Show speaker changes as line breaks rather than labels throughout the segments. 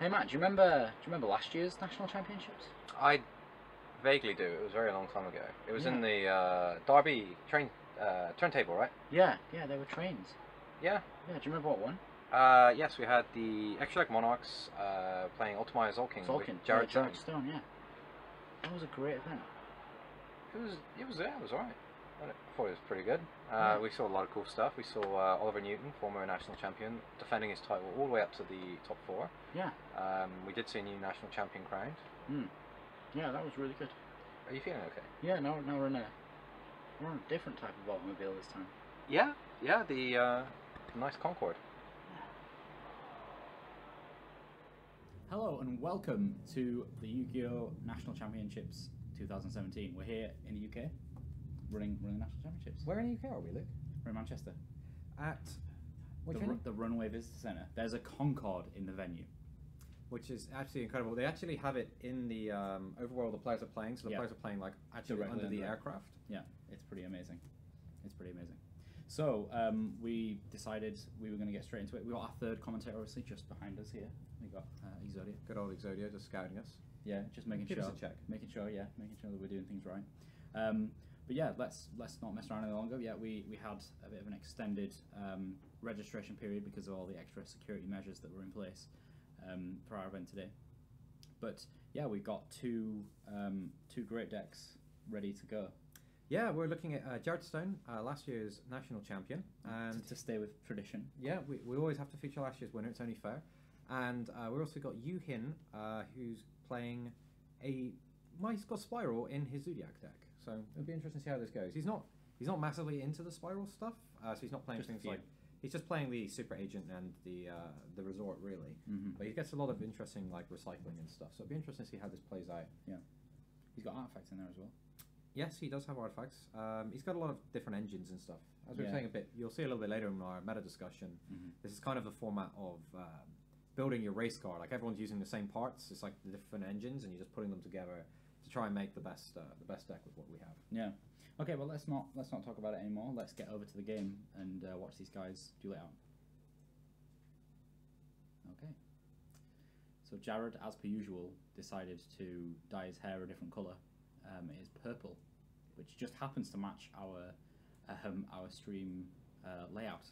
Hey Matt, do you remember last year's national championships?
I vaguely do. It was a very long time ago. It was
Yeah.
in the Derby turntable, right?
Yeah, they were trains.
Yeah.
Yeah, do you remember what won?
Yes, we had the Extra Monarchs playing Ultimate Zolkin with Jared Jones.
Stone, yeah. That was a great event.
It was alright. I thought it was pretty good.
Yeah.
We saw a lot of cool stuff. We saw Oliver Newton, former national champion, defending his title all the way up to the top 4.
Yeah.
We did see a new national champion crowned.
Yeah, that was really good.
Are you feeling okay?
Yeah, now we're on a different type of automobile this time.
Yeah, the nice Concorde.
Hello and welcome to the Yu-Gi-Oh! National Championships 2017. We're here in the UK, running the National Championships.
Where in the UK are we, Luke?
We're in Manchester.
At
The Runway Visitor Centre. There's a Concorde in the venue.
Which is absolutely incredible. They actually have it in the overworld the players are playing, so the players are playing like actually
Directly
under the
under.
aircraft.
Yeah, it's pretty amazing. So we decided we were going to get straight into it. We got our third commentator obviously just behind us here. We got Exodia.
Good old Exodia just scouting us.
Yeah, just making
Give
sure.
us a check.
Making sure that we're doing things right. But yeah, let's not mess around any longer. Yeah, we had a bit of an extended registration period because of all the extra security measures that were in place for our event today. But yeah, we've got two great decks ready to go.
Yeah, we're looking at Jared Stone, last year's national champion, and
to stay with tradition.
yeah, we always have to feature last year's winner. It's only fair. And we also got Yu Hin, who's playing he's got Spiral in his Zodiac deck. So it'll be interesting to see how this goes. He's not massively into the Spiral stuff, so he's not playing
Just a
things
few.
like. He's just playing the Super Agent and the Resort, really. But he gets a lot of interesting like recycling and stuff. So it'll be interesting to see how this plays out.
Yeah, he's got artifacts in there as well.
Yes, he does have artifacts. He's got a lot of different engines and stuff. As we were saying a bit, you'll see a little bit later in our meta discussion. This is kind of the format of building your race car. Like everyone's using the same parts. It's like the different engines, and you're just putting them together to try and make the best deck with what we have.
Yeah. Okay, well let's not talk about it anymore. Let's get over to the game and watch these guys duel it out. Okay. So Jared, as per usual, decided to dye his hair a different colour. It is purple, which just happens to match our stream layout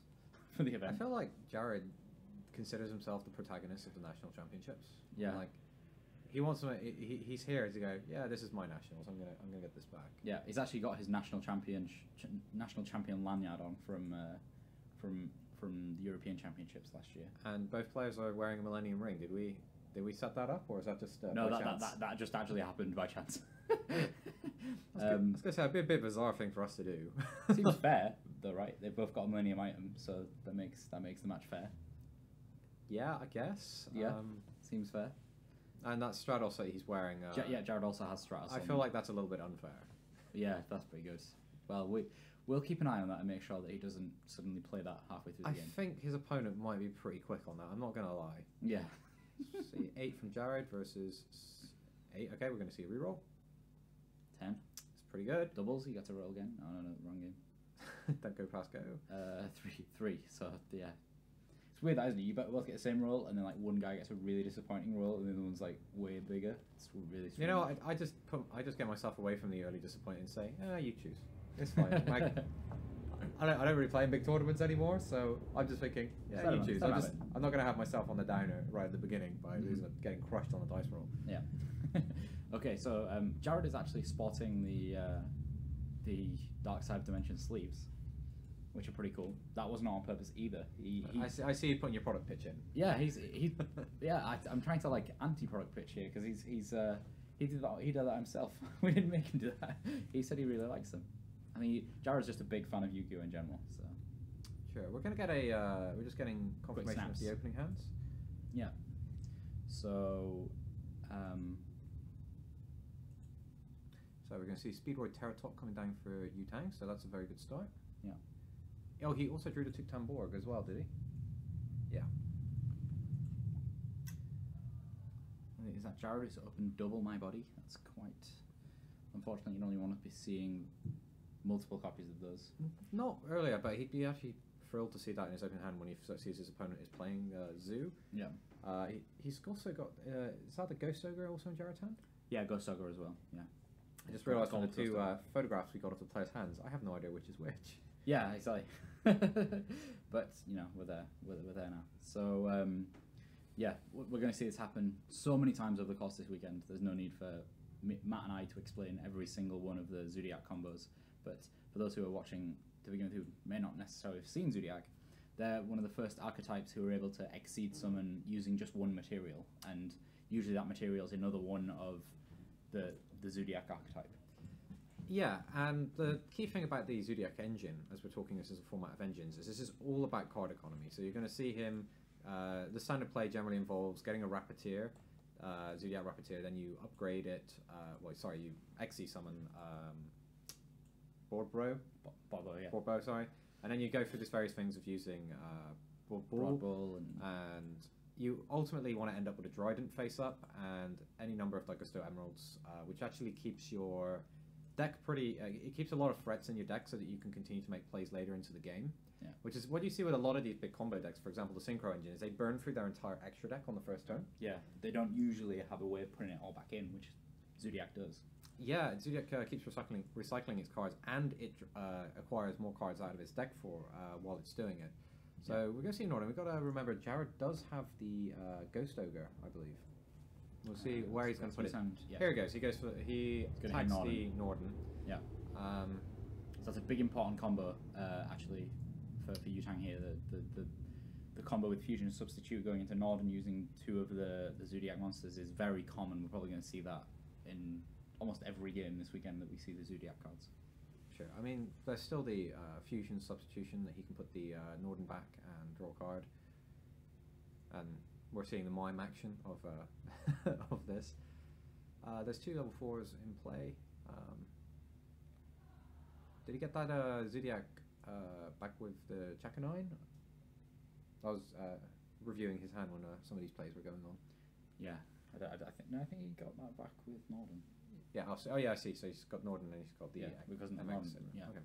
for the event.
I feel like Jared considers himself the protagonist of the national championships.
Yeah.
Like he wants to. He's here to go. Yeah, this is my nationals. I'm gonna get this back.
Yeah, he's actually got his national champion lanyard on from the European Championships last year.
And both players are wearing a Millennium Ring. Did we set that up, or is that just
No,
by chance?
that just actually happened by chance.
I was gonna say it'd be a bit bizarre thing for us to do.
Seems fair, though, right? They've both got a Millennium item, so that makes the match fair.
Yeah, I guess.
Yeah, seems fair.
And that Stratos that he's wearing.
Jared also has Stratos.
I feel like that's a little bit unfair.
Yeah, that's pretty good. Well, we'll keep an eye on that and make sure that he doesn't suddenly play that halfway through the game.
I think his opponent might be pretty quick on that. I'm not gonna lie.
Yeah.
See, 8 from Jared versus 8. Okay, we're gonna see a reroll.
10.
It's pretty good.
Doubles, you got to roll again. Oh, no, wrong game.
Don't go past go.
3. So, yeah. It's weird that, isn't it? You both get the same roll, and then, like, one guy gets a really disappointing roll, and the other one's, like, way bigger. It's really strange.
You know, I just get myself away from the early disappointment and say, you choose. It's fine. Like, I don't really play in big tournaments anymore, so I'm just thinking, you choose. I'm not gonna have myself on the downer right at the beginning by losing, getting crushed on the dice roll.
Yeah. Okay, so Jared is actually sporting the Dark Side of Dimension sleeves, which are pretty cool. That wasn't on purpose either.
I see you putting your product pitch in.
Yeah, I'm trying to like anti-product pitch here because he did that himself. We didn't make him do that. He said he really likes them. I mean, Jared's just a big fan of Yu-Gi-Oh in general. So
sure, we're gonna get we're just getting confirmation of the opening hands.
Yeah. So.
So we're going to see Speedroid Terratop coming down for Yu Tang, so that's a very good start.
Yeah.
Oh, he also drew the Tuktan Borg as well, did he? Yeah.
Is that Jared who's opened double my body? That's quite... Unfortunately, you only want to be seeing multiple copies of those.
Not earlier, but he'd be actually thrilled to see that in his open hand when he sees his opponent is playing Zoo.
Yeah.
He's also got. Is that the Ghost Ogre also in Jared's hand?
Yeah, Ghost Ogre as well. Yeah.
I just realised on the two photographs we got of the players' hands, I have no idea which is which.
Yeah, exactly. But you know, we're there. We're there now. So yeah, we're going to see this happen so many times over the course this weekend. There's no need for Matt and I to explain every single one of the Zodiac combos. But for those who are watching to begin with, who may not necessarily have seen Zodiac, they're one of the first archetypes who are able to exceed summon using just one material, and usually that material is another one of the Zodiac archetype.
Yeah, and the key thing about the Zodiac engine, as we're talking this as a format of engines, is this is all about card economy. So you're going to see him, the standard play generally involves getting a Rappeteer, Zodiac Rappeteer, then you upgrade it, you Xe summon Boardbow, sorry, and then you go through these various things of using Broad and you ultimately want to end up with a Dryden face up and any number of Dagusto Emeralds, which actually keeps your deck pretty. It keeps a lot of threats in your deck so that you can continue to make plays later into the game. Yeah. Which is what you see with a lot of these big combo decks. For example, the Synchro engine is they burn through their entire extra deck on the first turn.
Yeah, they don't usually have a way of putting it all back in, which Zodiac does.
Yeah, Zodiac keeps recycling its cards, and it acquires more cards out of its deck for while it's doing it. So we're going to see Norden. We've got to remember Jared does have the Ghost Ogre, I believe. We'll see where he's going to put it.
Yeah.
Here he goes. He attacks the Norden.
Yeah. So that's a big important combo, actually, for Yu-Tang here. The combo with Fusion Substitute going into Norden using two of the Zodiac monsters is very common. We're probably going to see that in almost every game this weekend that we see the Zodiac cards.
Sure. I mean, there's still the Fusion Substitution that he can put the Norden back and draw a card. And we're seeing the mime action of of this. There's two level 4s in play. Did he get that Zodiac back with the Chakanine? I was reviewing his hand when some of these plays were going on.
Yeah, I think he got that back with Norden.
Yeah. Oh yeah, I see. So he's got Norden and he's got the
because
MX.
Norden. Yeah.
Okay.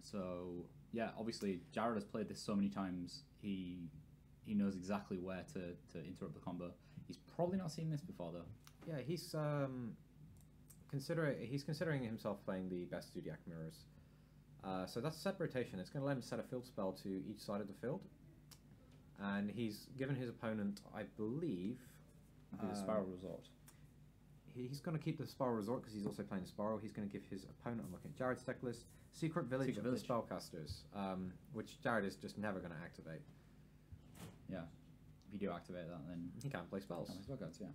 So yeah, obviously Jared has played this so many times. He knows exactly where to interrupt the combo. He's probably not seen this before though.
Yeah, he's considering himself playing the best Zodiac mirrors. So that's set rotation. It's going to let him set a field spell to each side of the field, and he's given his opponent, I believe,
the Spiral Resort.
He's going to keep the Spiral Resort because he's also playing Spiral. He's going to give his opponent, I'm looking at Jared's deck list, Secret Village of the Spellcasters, which Jared is just never going to activate.
Yeah, if you do activate that, then
he can't play spells.
Yeah.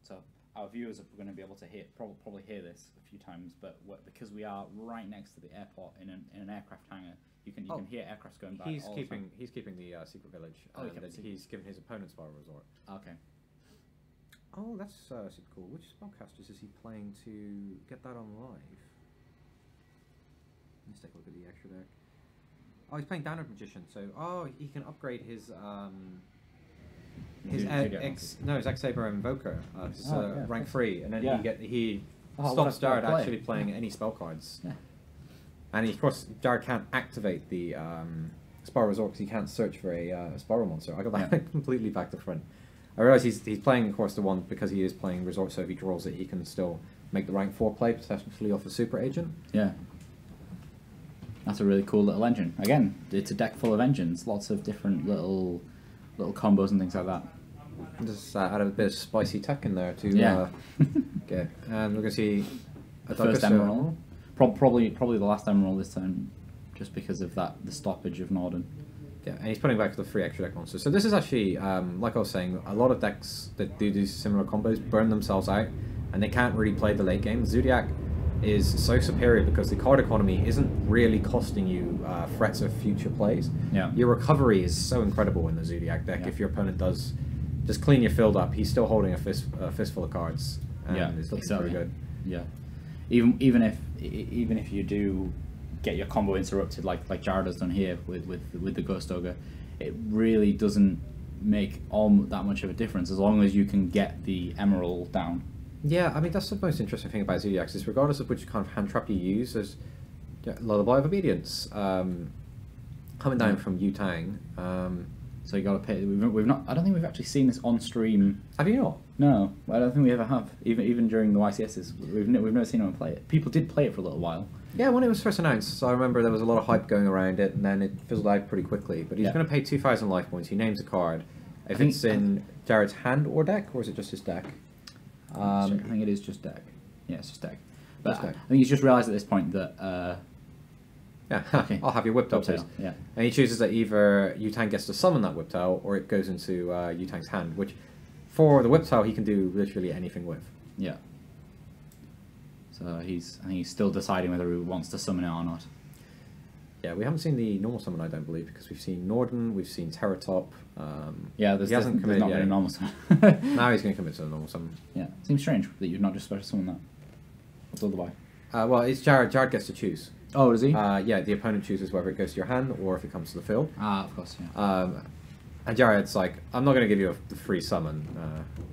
So our viewers are going to be able to probably hear this a few times, but because we are right next to the airport in an aircraft hangar, you can hear aircrafts going by.
He's keeping the Secret Village. He's given his opponent Spiral Resort.
Okay.
Oh, that's super cool. Which spellcasters is he playing to get that on live? Let's take a look at the extra deck. Oh, he's playing Downward Magician, so he can upgrade his X-Saber Invoker. It's rank 3, and then he stops Jared actually playing any spell cards. Yeah. And of course, Jared can't activate the Spiral Resort because he can't search for a Spiral monster. I got that completely back to front. I realise he's playing, of course, the one because he is playing Resort, so if he draws it, he can still make the rank 4 play, potentially off a Super Agent. Yeah.
That's a really cool little engine. Again, it's a deck full of engines, lots of different little combos and things like that.
Just add a bit of spicy tech in there to get. And we're going to see
the first Emerald. Probably the last Emerald this time, just because of the stoppage of Norden.
Yeah, and he's putting back the 3 extra deck monsters. So this is actually, like I was saying, a lot of decks that do these similar combos burn themselves out, and they can't really play the late game. Zodiac is so superior because the card economy isn't really costing you threats of future plays.
Yeah.
Your recovery is so incredible in the Zodiac deck. If your opponent does just clean your field up, he's still holding a fistful of cards, and it's looking very good.
Yeah. Even if you do get your combo interrupted like Jared has done here with the Ghost Ogre, it really doesn't make all that much of a difference as long as you can get the Emerald down.
Yeah, I mean, that's the most interesting thing about Zodiacs is regardless of which kind of hand trap you use, there's Lullaby of Obedience, coming down from Tang.
So you got to pay. We've not. I don't think we've actually seen this on stream.
Have you not?
No, I don't think we ever have. Even during the YCSs, we've never seen anyone play it. People did play it for a little while.
Yeah, when it was first announced, so I remember there was a lot of hype going around it, and then it fizzled out pretty quickly. But he's going to pay 2,000 life points. He names a card. If it's in Jared's hand or deck, or is it just his deck?
I think it is just deck. Yeah, it's just deck. But
Just deck.
I think he's just realised at this point that.
Yeah,
Okay.
I'll have your Whiptail, please.
Whiptail, yeah.
And he chooses that either Tang gets to summon that Whiptail, or it goes into Tang's hand, which, for the Whiptail, he can do literally anything with.
Yeah. So I think he's still deciding whether he wants to summon it or not.
Yeah, we haven't seen the normal summon, I don't believe, because we've seen Norden, we've seen Terratop.
Yeah,
he hasn't
there's
committed
not
yet.
been a normal summon.
Now he's going to commit to the normal summon.
Yeah, seems strange that you'd not just special summon that. What's the other buy?
Well, it's Jared. Jared gets to choose.
Oh, does he?
Yeah, the opponent chooses whether it goes to your hand or if it comes to the field.
Of course, yeah.
And Jared's like, I'm not going to give you the free summon.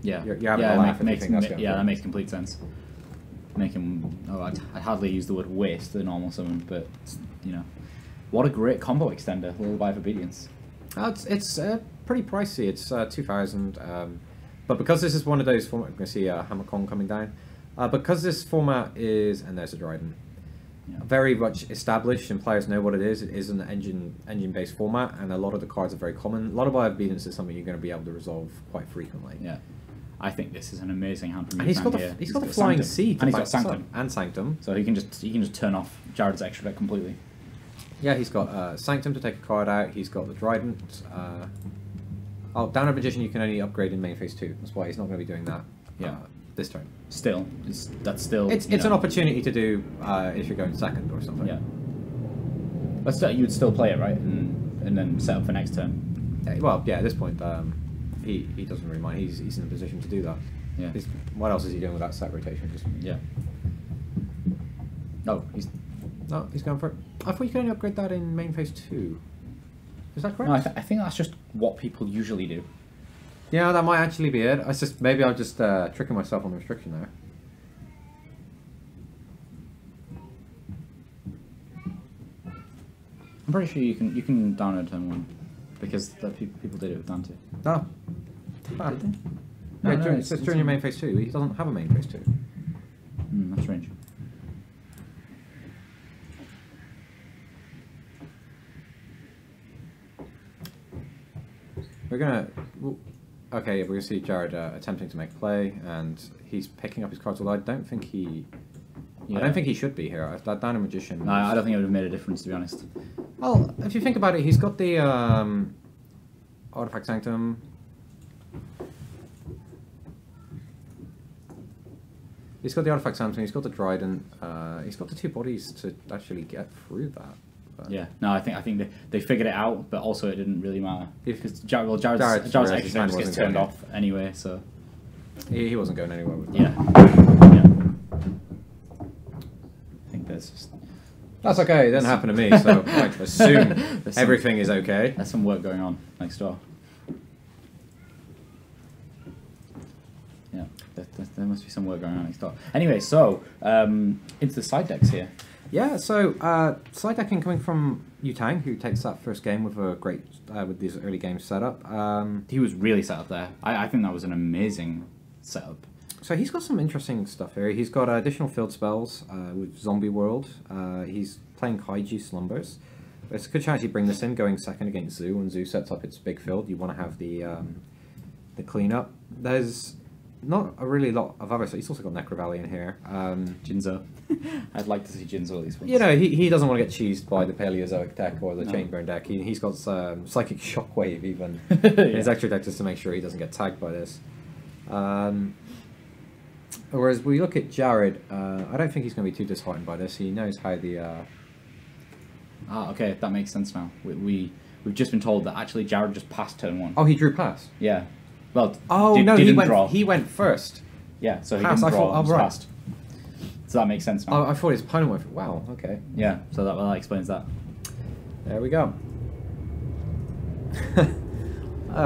Yeah,
you're having a laugh if you think that's going
that makes complete sense. Make him. Oh, I'd hardly use the word waste the normal summon, but you know, what a great combo extender, Lullaby of Obedience.
It's pretty pricey. It's 2,000. But because this is one of those formats, we're going to see Hammer Kong coming down. Because this format is, and there's a Dryden, very much established and players know what it is. It is an engine-based format, and a lot of the cards are very common. Lullaby of Obedience is something you're going to be able to resolve quite frequently.
Yeah. I think this is an amazing hand from
And he's got the Flying Sea to
and he's
back
got Sanctum.
And Sanctum.
So he can just turn off Jared's extra deck completely.
Yeah, he's got Sanctum to take a card out. He's got the Trident. Down a Magician you can only upgrade in main phase 2. That's why he's not going to be doing that this turn.
Still, that's still.
It's an opportunity to do if you're going second or something.
Yeah. But still, you'd still play it, right? And then set up for next turn.
Well, yeah. At this point, he doesn't really mind. He's in a position to do that.
Yeah.
What else is he doing with that set rotation?
Yeah. No, he's
going for it. I thought you could only upgrade that in main phase 2. Is that correct?
No, I think that's just what people usually do.
Yeah, that might actually be it. Maybe I'm just tricking myself on the restriction there.
I'm pretty sure you can download turn 1 because people did it with Dante.
Oh.
Did they?
No, it says during your main phase 2. He doesn't have a main phase 2.
That's strange.
We're gonna. Okay, we're gonna see Jared attempting to make a play, and he's picking up his cards. Although I don't think he.
Yeah.
I don't think he should be here. That Down a Magician.
No, I don't think it would have made a difference, to be honest.
Well, if you think about it, he's got the Artifact Sanctum. He's got the Artifact Sanctum. He's got the Trident. He's got the 2 bodies to actually get through that. But
Yeah, no, I think they figured it out, but also it didn't really matter because Jared's
Jared's
extra
hand
just gets
wasn't
turned
going
off anyway. So
he wasn't going anywhere with that.
yeah. I think there's just
That's okay. It didn't happen to me, so I assume everything is okay.
There's some work going on next door. Yeah, there must be some work going on next door. Anyway, so into the side decks here.
Yeah, so side decking coming from Tang, who takes that first game with a great with these early games setup.
He was really set up there. I think that was an amazing setup.
So he's got some interesting stuff here. He's got additional field spells with Zombie World. He's playing Kaiji Slumbers. There's a good chance you bring this in going second against Zoo, and Zoo sets up its big field. You want to have the cleanup. There's not a really lot of other. So he's also got Necro Valley in here.
Jinzo. I'd like to see Jinzo at least once.
You know, he doesn't want to get cheesed by the Paleozoic deck or the Chainburn deck. He's got Psychic Shockwave even in his extra deck just to make sure he doesn't get tagged by this. Whereas we look at Jared, I don't think he's going to be too disheartened by this. He knows how the...
okay, that makes sense now. We've just been told that actually Jared just passed turn 1.
Oh, he drew pass?
Yeah. Well,
no,
didn't
he went first.
Yeah, so he
Pass,
didn't draw,
I thought,
just passed. So that makes sense now.
I thought his opponent went, wow, okay.
Yeah, so that explains that.
There we go.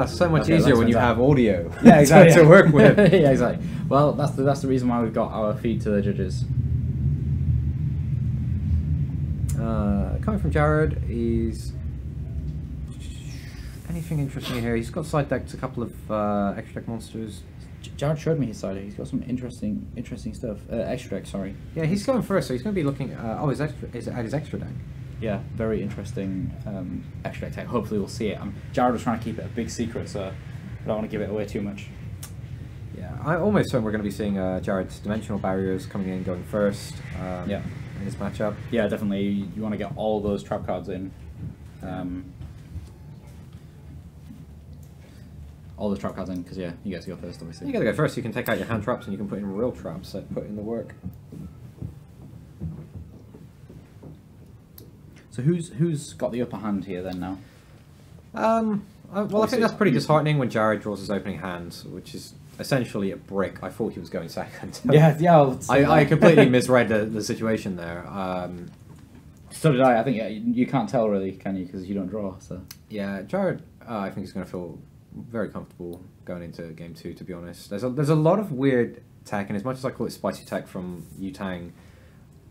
So much
Okay,
easier when you have audio
yeah, exactly,
to work with.
Yeah, exactly. Well, that's the reason why we've got our feed to the judges.
Coming from Jared, he's Anything interesting here? He's got side decked a couple of extra deck monsters.
Jared showed me his side deck. He's got some interesting stuff. Extra deck, sorry.
Yeah, he's going first, so he's going to be looking at his extra deck.
Yeah, very interesting extra deck. Hopefully we'll see it. Jared was trying to keep it a big secret, so I don't want to give it away too much.
Yeah, I almost think we're going to be seeing Jared's dimensional barriers coming in, going first.
Yeah.
In this matchup.
Yeah, definitely. You want to get all those trap cards in. All the trap cards in, because yeah, you get to go first, obviously.
You got to go first. You can take out your hand traps and you can put in real traps that put in the work.
So who's got the upper hand here then now?
Well, I think that's pretty disheartening when Jared draws his opening hand, which is essentially a brick. I thought he was going second.
Yeah.
I completely misread the situation there.
So did I. I think you can't tell really, can you? Because you don't draw. So
yeah, Jared, I think he's going to feel very comfortable going into game 2. To be honest, there's a lot of weird tech, and as much as I call it spicy tech from Tang,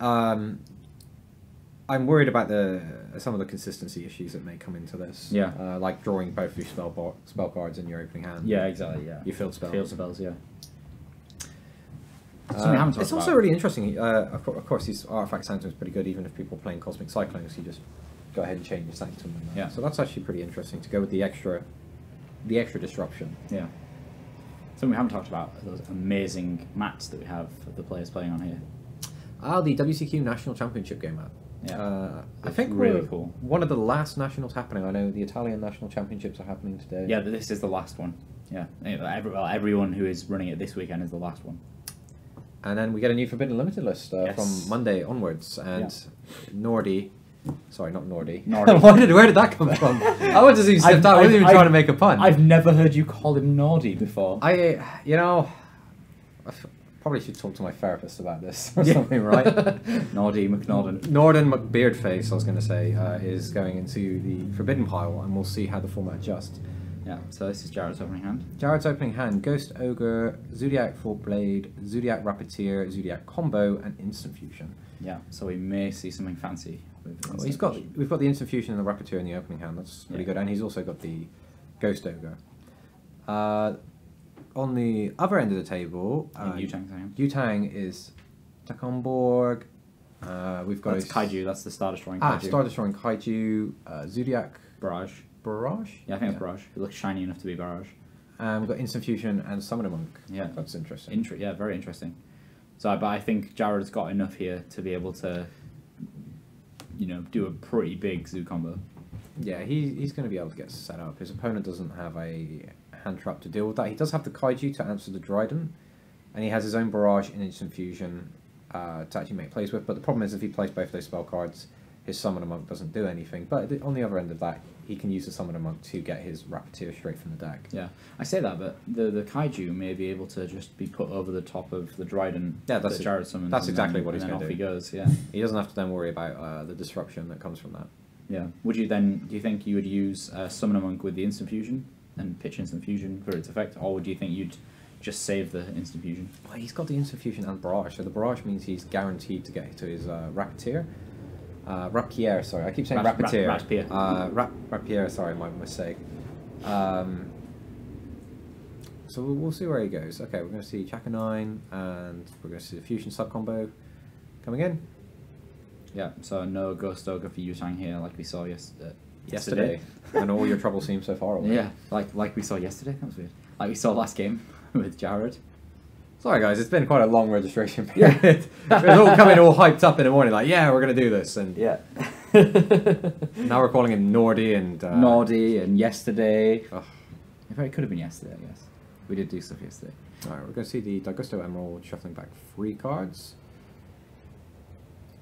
I'm worried about some of the consistency issues that may come into this.
Yeah.
Like drawing both your spell cards in your opening hand.
Yeah, exactly. Yeah.
Your field spells.
Field spells. Yeah.
It's also really interesting. Of course, these artifact sanctum is pretty good, even if people are playing Cosmic Cyclones. You just go ahead and change your sanctum.
Yeah.
So that's actually pretty interesting to go with the extra disruption.
Yeah. Something we haven't talked about are those amazing mats that we have of the players playing on here.
The WCQ National Championship game map.
Yeah.
I think
really cool.
One of the last nationals happening. I know the Italian national championships are happening today.
Yeah, this is the last one. Yeah. Everyone who is running it this weekend is the last one.
And then we get a new Forbidden Limited list
Yes.
from Monday onwards, and Nordy. Sorry, not Nordy.
Nordy.
Where did that come from? I wasn't even slipped out. I wasn't even trying to make a pun.
I've never heard you call him Nordy before.
I probably should talk to my therapist about this or something, right?
Nordy McNorden.
Norden McBeardface, I was going to say, is going into the Forbidden pile, and we'll see how the format adjusts.
Yeah, so this is Jared's opening hand.
Jared's opening hand: Ghost Ogre, Zodiac Full Blade, Zodiac Rappeteer, Zodiac Combo, and Instant Fusion.
Yeah, so we may see something fancy. With
we've got the Instant Fusion and the Rappeteer in the opening hand. That's pretty good, and he's also got the Ghost Ogre. On the other end of the table, Tang is Takomborg. We've got
Kaiju. That's the Star Destroying Kaiju.
Star Destroying Kaiju. Zodiac
Barrage.
Barrage?
Yeah, I think it's Barrage. It looks shiny enough to be Barrage.
We've got Instant Fusion and Summoner Monk.
Yeah,
that's interesting.
Yeah, very interesting. So, but I think Jared's got enough here to be able to, do a pretty big zoo combo.
Yeah, he's going to be able to get set up. His opponent doesn't have a hand trap to deal with that. He does have the Kaiju to answer the Dryden, and he has his own Barrage and Instant Fusion to actually make plays with. But the problem is if he plays both those spell cards, his Summoner Monk doesn't do anything. But on the other end of that, he can use the Summoner Monk to get his Rappeteer straight from the deck.
Yeah, I say that, but the Kaiju may be able to just be put over the top of the Dryden that Jared summons.
That's exactly what he's going to do.
Off he goes, yeah.
He doesn't have to then worry about the disruption that comes from that.
Yeah. Do you think you would use Summoner Monk with the Instant Fusion and pitch Instant Fusion for its effect, or do you think you'd just save the Instant Fusion?
Well, he's got the Instant Fusion and Barrage, so the Barrage means he's guaranteed to get to his Rappeteer. Rappeteer, sorry, I keep saying Rappeteer. Rappeteer, sorry, my mistake. So we'll see where he goes. Okay, we're going to see Chaka 9, and we're going to see the Fusion sub-combo coming in.
Yeah, so no Ghost Ogre for Tang here, like we saw yesterday.
And all your trouble seems so far away.
Yeah, like we saw yesterday. That was weird. Like we saw last game with Jared.
Sorry guys, it's been quite a long registration period. It was all coming all hyped up in the morning, like, yeah, we're going to do this. And
yeah.
Now we're calling him Nordy and...
Nordy and yesterday. Oh. In fact, it could have been yesterday, I guess. We did do stuff yesterday.
Alright, we're going to see the Dagusto Emerald shuffling back 3 cards.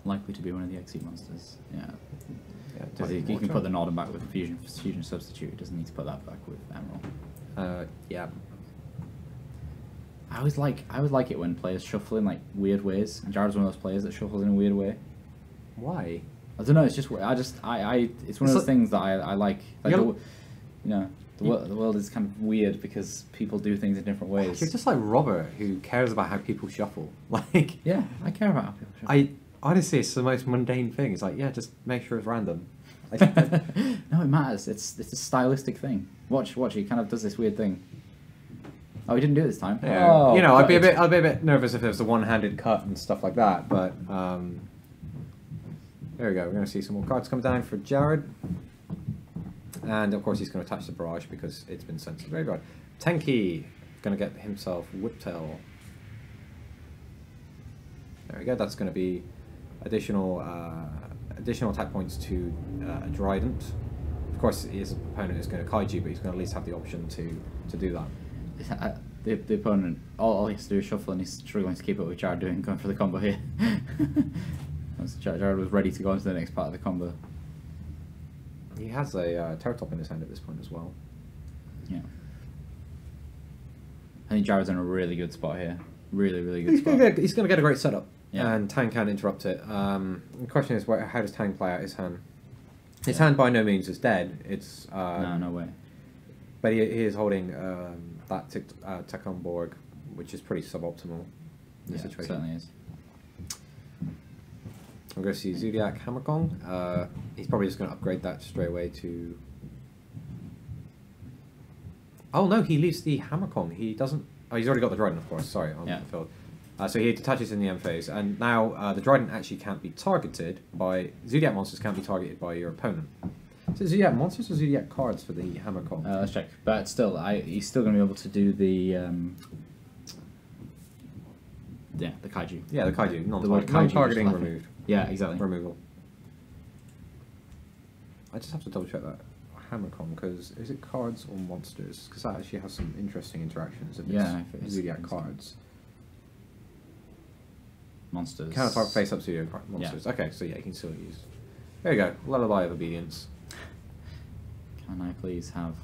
Likely to be one of the Exceed monsters. Yeah.
Yeah,
you can put the Norden back with the Fusion substitute. It doesn't need to put that back with Emerald.
Yeah.
I always like it when players shuffle in like weird ways. And Jared's one of those players that shuffles in a weird way.
Why?
I don't know. It's just it's one of those things that I like. Like the world is kind of weird because people do things in different ways.
You're just like Robert, who cares about how people shuffle. Like,
yeah, I care about how people shuffle.
Honestly, it's the most mundane thing. It's like, yeah, just make sure it's random.
No, it matters. It's a stylistic thing. Watch. He kind of does this weird thing. Oh, he didn't do it this time.
Yeah.
Oh,
you know, I'd be a bit nervous if it was a one-handed cut and stuff like that. But there we go. We're going to see some more cards come down for Jared, and of course he's going to attach the barrage because it's been sent to the graveyard. Tenki going to get himself Whiptail. There we go. That's going to be additional attack points to a Dryden. Of course, his opponent is going to Kaiju, but he's going to at least have the option to do that.
The opponent, all he has to do is shuffle, and he's struggling to keep up with Jared going for the combo here. Jared was ready to go into the next part of the combo.
He has a Terror Top in his hand at this point as well.
Yeah. I think Jared's in a really good spot here. Really, really good spot.
He's going to get a great setup,
yeah.
And Tang can't interrupt it. The question is, how does Tang play out his hand? His hand by no means is dead. It's
no way.
But he is holding that Tacon Borg, which is pretty suboptimal in this situation.
It certainly is.
I'm going to see Zodiac Hammerkong. He's probably just going to upgrade that straight away to... Oh no, he leaves the Hammerkong. He doesn't... Oh, he's already got the Dryden, of course. Sorry, on the field. So he attaches in the end phase, and now the Dryden actually can't be targeted by... Zodiac monsters can't be targeted by your opponent. So Zodiac monsters or Zodiac cards for the Hammerkong?
Let's check. But still, he's still going to be able to do the... the Kaiju.
Yeah, the Kaiju.
Non-targeting
removed.
Yeah, exactly.
Removal. I just have to double check that Hammerkong, because is it cards or monsters? Because that actually has some interesting interactions. If it's Zodiac cards.
Monsters.
Counter target face up Zodiac monsters. Yeah. Okay, so yeah, you can still use. There you go. Lullaby of Obedience.
Can I please have?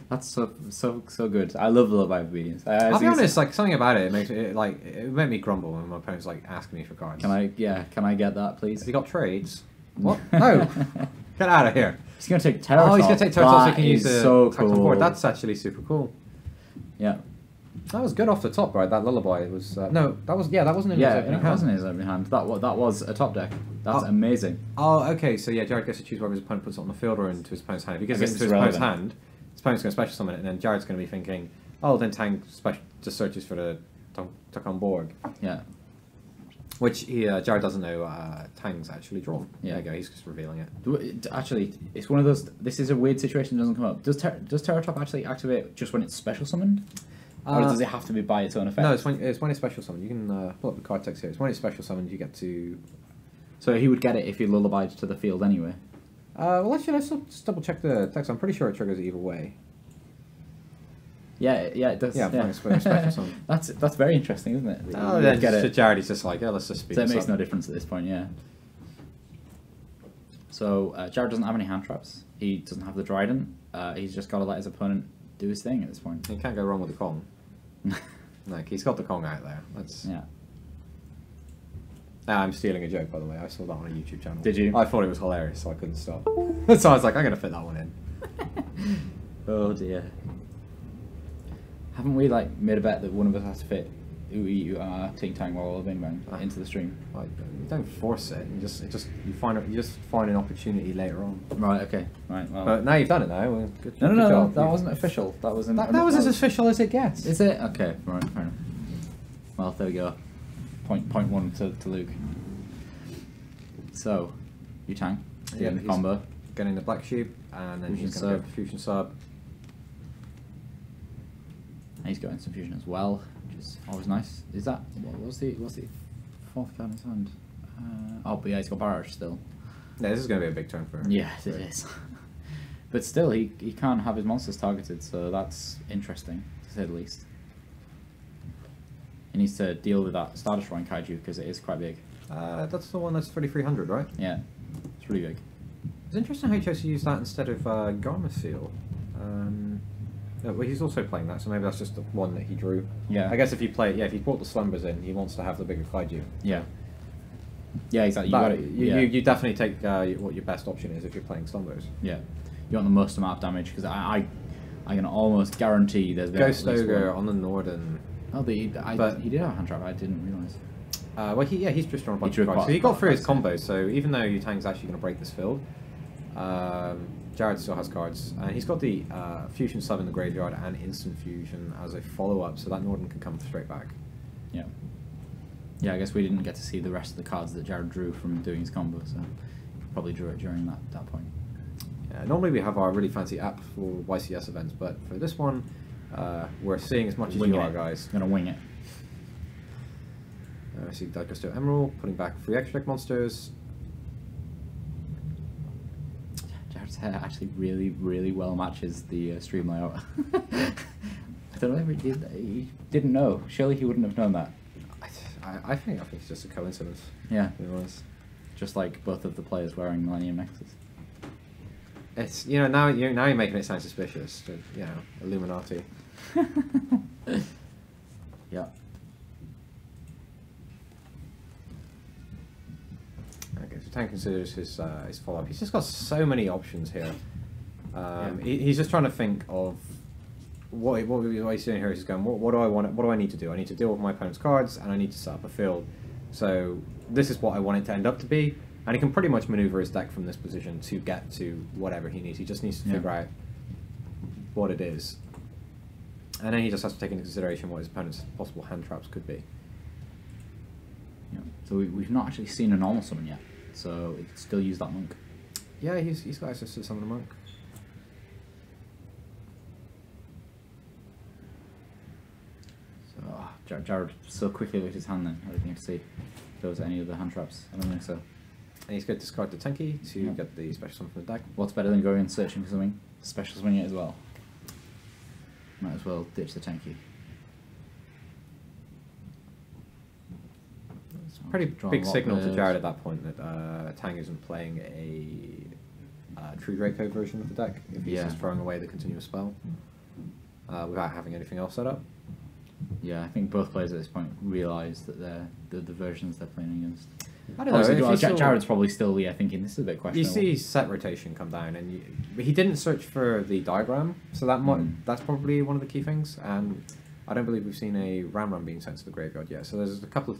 That's so good. I love Lullaby of Obedience.
I'll be honest, like something about it makes it made me grumble when my opponent's like asking me for cards.
Can I get that, please?
Has he got trades? What? No! Get out of here.
He's gonna take Terror Top.
Oh, he's gonna take Terror Top so he can use the
so cool.
board. That's actually super cool.
Yeah.
That was good off the top, right? That Lullaby was no, that wasn't in his opening hand.
It wasn't in his opening hand. That was a top deck. That's amazing.
Oh, okay. So yeah, Jared gets to choose whether his opponent puts it on the field or into his opponent's hand. If he gets it into his opponent's hand, his opponent's going to special summon it, and then Jared's going to be thinking, oh, then Tang just searches for the Tacon Borg.
Yeah.
Which Jared doesn't know Tang's actually drawn.
Yeah.
There you go, he's just revealing it.
Actually, it's one of those... This is a weird situation that doesn't come up. Does Terror Top actually activate just when it's special summoned? Or does it have to be by its own effect?
No, it's when it's special summoned. You can pull up the card text here. It's when it's special summoned you get to...
So he would get it if he lullabied to the field anyway?
Well, actually, let's just double check the text. I'm pretty sure it triggers it either way.
Yeah, it does.
Yeah, special summon.
That's very interesting, isn't it?
Oh, then get it. Jared, he's just like, yeah, let's just speed
So it
this
makes
up.
no difference at this point, yeah. So Jared doesn't have any hand traps. He doesn't have the Dryden. He's just got to let his opponent do his thing at this point.
You can't go wrong with the Kong. Like, he's got the Kong out there.
Yeah.
I'm stealing a joke, by the way. I saw that on a YouTube channel.
Did you?
I thought it was hilarious, so I couldn't stop. So I was like, I'm going to fit that one in.
Oh dear. Haven't we made a bet that one of us has to fit Ting Tang Wall Bing Bang into the stream?
You don't force it. You just find an opportunity later on.
Right. Okay. Right. Well.
But now you've done it. Now. Well, good
No.
job.
That wasn't official. That was
that was as official as it gets.
Is it? Okay. Right. Fair enough. Well, there we go. Point one to Luke. So, you Tang.
Yeah,
the combo.
Getting the Black Sheep, and then he's going to go Fusion Sub.
He's going some fusion as well, which is always nice. Is that what's the fourth card in his hand? But yeah, he's got barrage still.
Yeah, this is going to be a big turn for him.
Yeah, it is. But still, he can't have his monsters targeted, so that's interesting to say the least. He needs to deal with that Star Destroying Kaiju because it is quite big.
That's the one that's 3,300, right?
Yeah, it's really big.
It's interesting how he chose to use that instead of Garmasil. No, well, he's also playing that, so maybe that's just the one that he drew.
Yeah.
I guess if he brought the Slumbers in, he wants to have the bigger Kaiju.
Yeah. Yeah, exactly.
You definitely take what your best option is if you're playing Slumbers.
Yeah. You want the most amount of damage because I can almost guarantee there's
Ghost Ogre on the Norden.
Oh, he did have a hand trap. I didn't realise.
Well, he's just drawn a bunch
drew
of cards.
quite
So he
a
got
lot of
through his
cards,
combos, so even though Tang's actually going to break this field, Jared still has cards. And he's got the Fusion Sub in the graveyard and Instant Fusion as a follow-up, so that Norden can come straight back.
Yeah. Yeah, I guess we didn't get to see the rest of the cards that Jared drew from doing his combo, so probably drew it during that point.
Yeah, normally we have our really fancy app for YCS events, but for this one, we're seeing as much as you are, guys.
Gonna wing it.
I see that goes to Emerald, putting back 3 extra deck monsters.
Jared's hair actually really, really well matches the stream layout. I don't know if he didn't know. Surely he wouldn't have known that.
I think it's just a coincidence.
Yeah.
To be honest.
Just like both of the players wearing Millennium Nexus.
It's now you're making it sound suspicious. Illuminati.
Yeah.
Okay, so Tang considers his follow-up. He's just got so many options here. He's just trying to think of what he's doing here. He's going, what do I want? What do I need to do? I need to deal with my opponent's cards, and I need to set up a field. So this is what I want it to end up to be, and he can pretty much maneuver his deck from this position to get to whatever he needs. He just needs to figure out what it is, and then he just has to take into consideration what his opponent's possible hand traps could be.
Yeah. So we've not actually seen a normal summon yet, so we can still use that monk.
Yeah, he's got access to summon a monk.
So Jared so quickly with his hand then. I don't think to see if there was any other hand traps. I don't think so.
And he's going to discard the Tenki to get the special summon from the deck.
What's better than going and searching for something? Special swing it as well. Might as well ditch the Tenki.
It's a pretty big signal to Jared at that point that Tang isn't playing a True Draco version of the deck if he's just throwing away the continuous spell without having anything else set up.
Yeah, I think both players at this point realise that they're the versions they're playing against.
I don't know.
Jared's probably still thinking this is a bit questionable.
You see set rotation come down, and he didn't search for the diagram, so that's probably one of the key things. And I don't believe we've seen a Ram being sent to the graveyard yet. So there's a couple of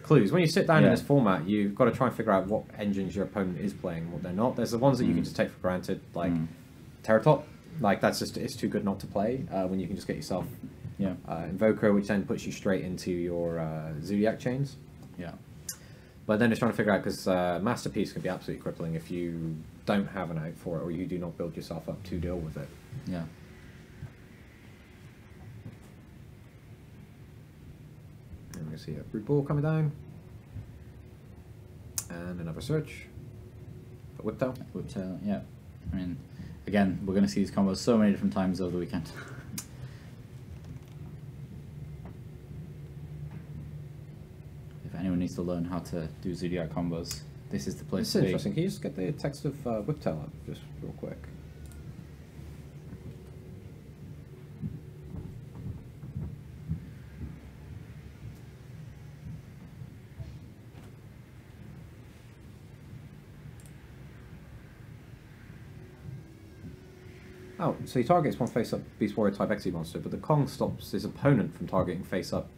clues. When you sit down in this format, you've got to try and figure out what engines your opponent is playing and what they're not. There's the ones that you can just take for granted, like Terratop. That's just it's too good not to play when you can just get yourself Invoker, which then puts you straight into your Zodiac chains.
Yeah.
But then it's trying to figure out, because Masterpiece can be absolutely crippling if you don't have an out for it, or you do not build yourself up to deal with it.
Yeah.
And we see a Brute Ball coming down. And another search. But Whiptail.
Whiptail, yeah. I mean, again, we're going to see these combos so many different times over the weekend. If anyone needs to learn how to do Zodiac combos, this is the place to be.
It's interesting. Can you just get the text of Whiptail up just real quick? Oh, so he targets one face-up Beast Warrior type XE monster, but the Kong stops his opponent from targeting face-up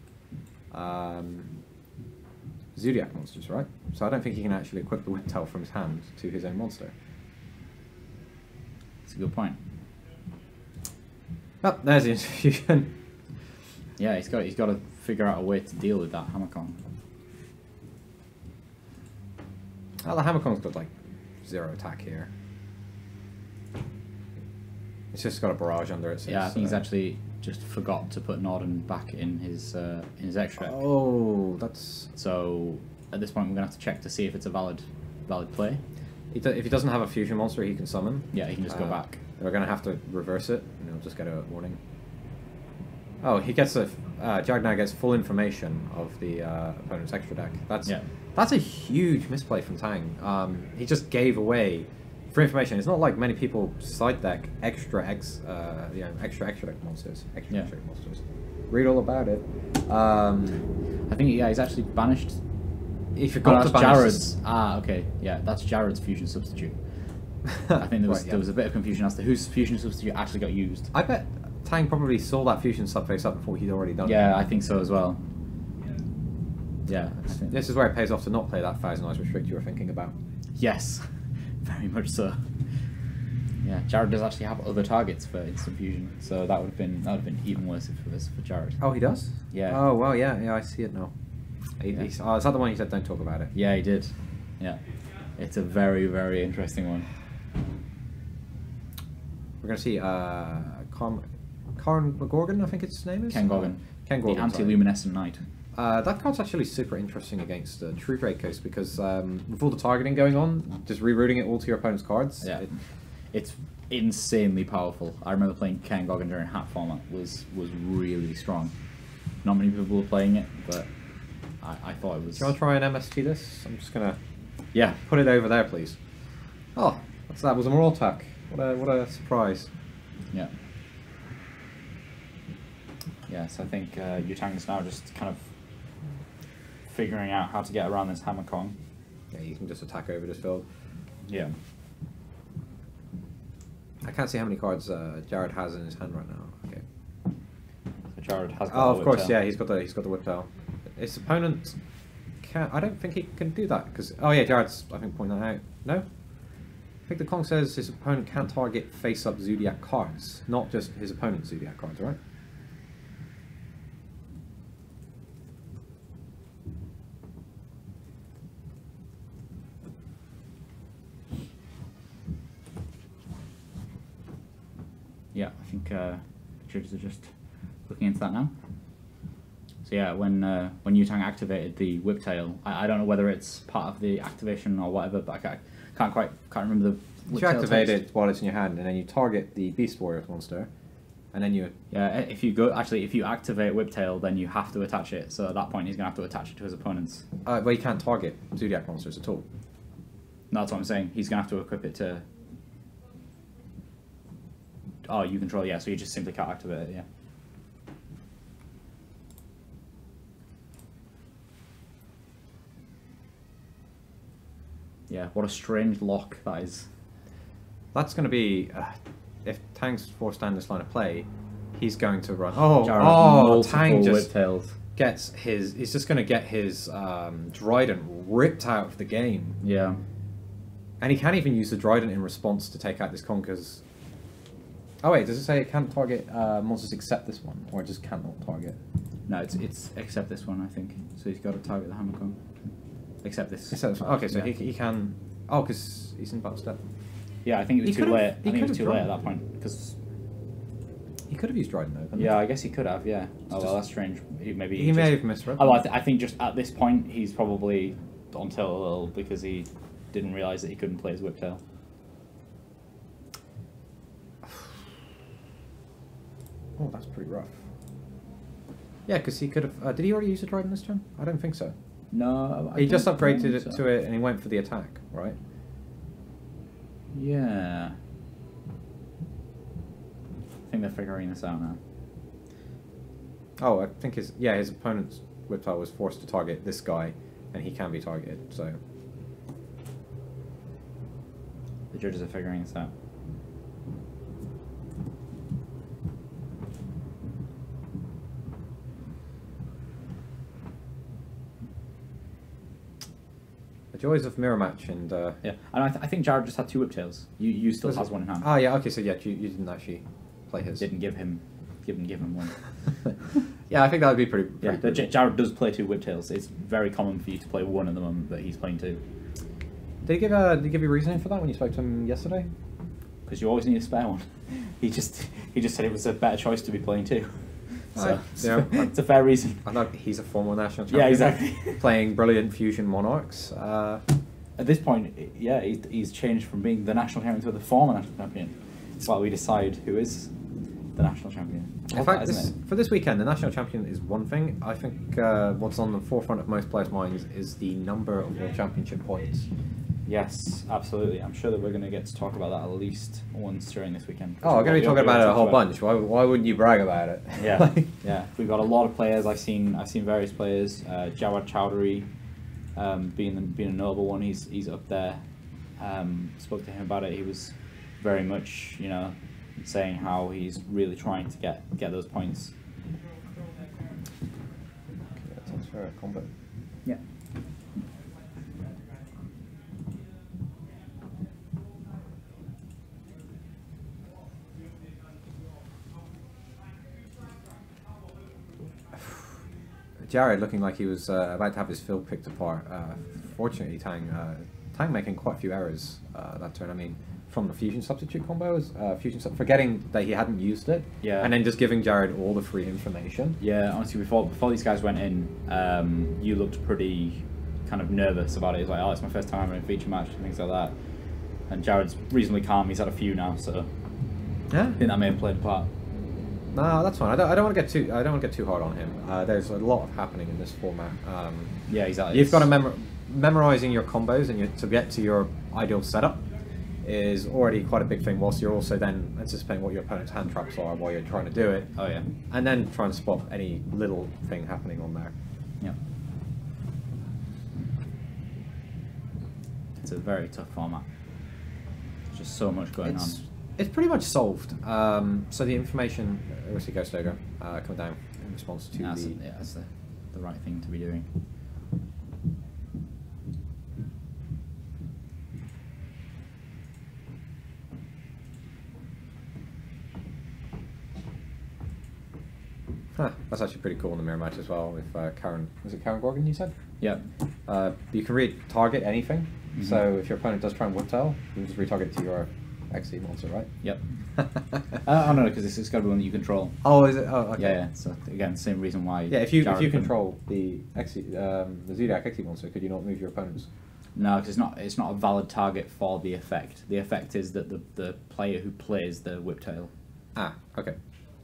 Zodiac monsters, right? So I don't think he can actually equip the Whiptail from his hand to his own monster.
That's a good point.
Oh, there's the infusion.
Yeah, he's got to figure out a way to deal with that Hammer Kong.
Oh, the Hammer Kong's got 0 attack here. It's just got a barrage under it. So
yeah, I think he's actually just forgot to put Norden back in his extra.
Oh, that's...
So at this point we're gonna have to check to see if it's a valid play.
If he doesn't have a fusion monster he can summon.
Yeah, he can just go back.
We're gonna have to reverse it, and he'll just get a warning. Oh, he gets Jared now gets full information of the opponent's extra deck. That's a huge misplay from Tang. He just gave away free information. It's not like many people side deck extra deck monsters. Extra deck monsters. Read all about it.
I think he's actually banished.
He forgot to banish
Jared's. Okay, yeah, that's Jared's fusion substitute. I think there was a bit of confusion as to whose fusion substitute actually got used.
I bet Tang probably saw that fusion sub face up before he'd already done it.
Yeah, I think so as well. Yeah.
This is where it pays off to not play that Thousand Eyes Restrict you were thinking about.
Yes, very much so. Yeah, Jared does actually have other targets for Instant Fusion, so that would have been even worse if it was for Jared.
Oh, he does?
Yeah.
Oh, well, yeah, I see it now. Is that the one he said don't talk about it?
Yeah, he did. Yeah. It's a very, very interesting one.
We're going to see Karn Gorgon, I think its name is?
Ken Goggin.
Ken Gorgon.
The Anti-Luminescent Knight.
That card's actually super interesting against True Dracos because with all the targeting going on, just rerouting it all to your opponent's cards.
Yeah. It's insanely powerful. I remember playing Ken Goggin during hat format was really strong. Not many people were playing it, but I thought it was.
Do you want to try an MST this? I'm just gonna put it over there, please. Oh, that was a Moral attack. What a surprise.
Yeah. Yes, I think Yutang is now just kind of figuring out how to get around this Hammer Kong.
Yeah, you can just attack over this field.
Yeah.
I can't see how many cards Jared has in his hand right now. Okay.
So Jared has.
Oh, of course, yeah, he's got the Whiptail. His opponent can't. I don't think he can do that because. Oh yeah, Jared's I think pointing that out. No. I think the Kong says his opponent can't target face-up Zodiac cards, not just his opponent's Zodiac cards, right?
Yeah, I think judges are just looking into that now. So yeah, when Yutang activated the Whiptail, I don't know whether it's part of the activation or whatever, but I can't remember the.
You activate it while it's in your hand, and then you target the Beast Warrior monster, and then you.
Yeah, if you activate Whiptail, then you have to attach it. So at that point, he's gonna have to attach it to his opponent's.
Well, you can't target Zodiac monsters at all.
No, that's what I'm saying. He's gonna have to equip it to. Oh, you control, yeah, so you just simply can't activate it, yeah. Yeah, what a strange lock that is.
That's going to be, if Tang's forced down this line of play, he's going to run. Tang just gets he's just going to get his Dryden ripped out of the game.
Yeah.
And he can't even use the Dryden in response to take out this Conker's. Oh wait, does it say it can't target monsters except this one, or it just cannot target?
No, it's except this one, I think. So he's got to target the Hammer Kong. Except this.
Except this one. Okay, so he can. Oh, because he's in battle step.
Yeah, I think it was too late. I think it was too late at that point because
he could have used Dryden though.
Yeah, I guess he could have. Yeah. Oh well, that's strange. He
may have misread.
Oh, I think just at this point he's probably on tilt a little because he didn't realize that he couldn't play his Whiptail.
Oh, that's pretty rough. Yeah, because he could have. Did he already use the Dryden this turn? I don't think so.
No,
he just upgraded it to it, and he went for the attack, right?
Yeah. I think they're figuring this out now.
Oh, I think his opponent's Whiptail was forced to target this guy, and he can be targeted. So
the judges are figuring this out.
The joys of mirror match and
yeah, and I think Jared just had 2 Whiptails. You still has one in hand.
Oh yeah, okay, so yeah, you didn't actually play his.
Didn't give him one.
Yeah, I think that would be pretty
Jared does play 2 Whiptails. It's very common for you to play one at the moment that he's playing 2.
Did he give you reasoning for that when you spoke to him yesterday?
Because you always need a spare one. He just said it was a better choice to be playing 2. So it's a fair reason.
I know he's a former national champion.
Yeah, exactly.
Playing brilliant Fusion Monarchs.
At this point, yeah, he's changed from being the national champion to the former national champion. It's while we decide who is the national champion.
In fact, for this weekend, the national champion is one thing. I think what's on the forefront of most players' minds is the number of World Championship points.
Yes, absolutely. I'm sure that we're going to get to talk about that at least once during this weekend.
Oh, we're going to be talking about it a whole bunch. Why wouldn't you brag about it?
Yeah, yeah. We've got a lot of players. I've seen various players. Jawad Chowdhury, being a notable one. He's up there. Spoke to him about it. He was very much, saying how he's really trying to get those points.
Okay, that's fair combat.
Yeah.
Jared looking like he was about to have his field picked apart. Fortunately, Tang making quite a few errors that turn. I mean, from the fusion substitute combos, forgetting that he hadn't used it,
Yeah.
and then just giving Jared all the free information.
Yeah, honestly, before these guys went in, you looked pretty kind of nervous about it. It's like, oh, it's my first time in a feature match and things like that. And Jared's reasonably calm. He's had a few now, so
Yeah.
I think that may have played a part.
No, that's fine. I don't want to get too hard on him. There's a lot happening in this format.
Yeah, exactly.
You've got to memorizing your combos and to get to your ideal setup is already quite a big thing. Whilst you're also then anticipating what your opponent's hand traps are while you're trying to do it.
Oh yeah.
And then trying to spot any little thing happening on there.
Yeah. It's a very tough format. There's just so much going on.
It's pretty much solved. So the information, obviously Ghost Ogre, coming down in response to
That's the right thing to be doing.
Huh, that's actually pretty cool in the mirror match as well with Karen. Was it Karen Gorgon you said?
Yeah.
You can re-target anything. So if your opponent does try and whiptail, you can just retarget it to your XC monster, right?
Yep. Oh no, because it's got to be one that you control.
Oh, is it? Oh, okay.
Yeah. So again, same reason why.
Yeah, if you
Jared couldn't-
control the the Zodiac XC monster, could you not move your opponents?
No, because it's not a valid target for the effect. The effect is that the player who plays the whiptail.
Ah, okay.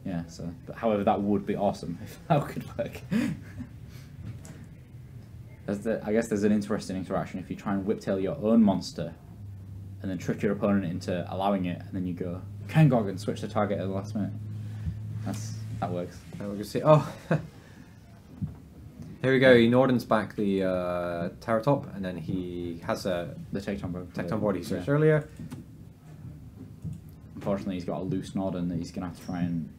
Yeah. So, but however, that would be awesome if that could work. I guess there's an interesting interaction if you try and whiptail your own monster, and then trick your opponent into allowing it, and then you go Kangog and switch the target at the last minute. That works.
And we're gonna see. Oh, here we go. He Nordens back the Terratop, and then he has a
The Tecton board.
Tecton board he searched earlier.
Unfortunately, he's got a loose Norden that he's gonna have to try and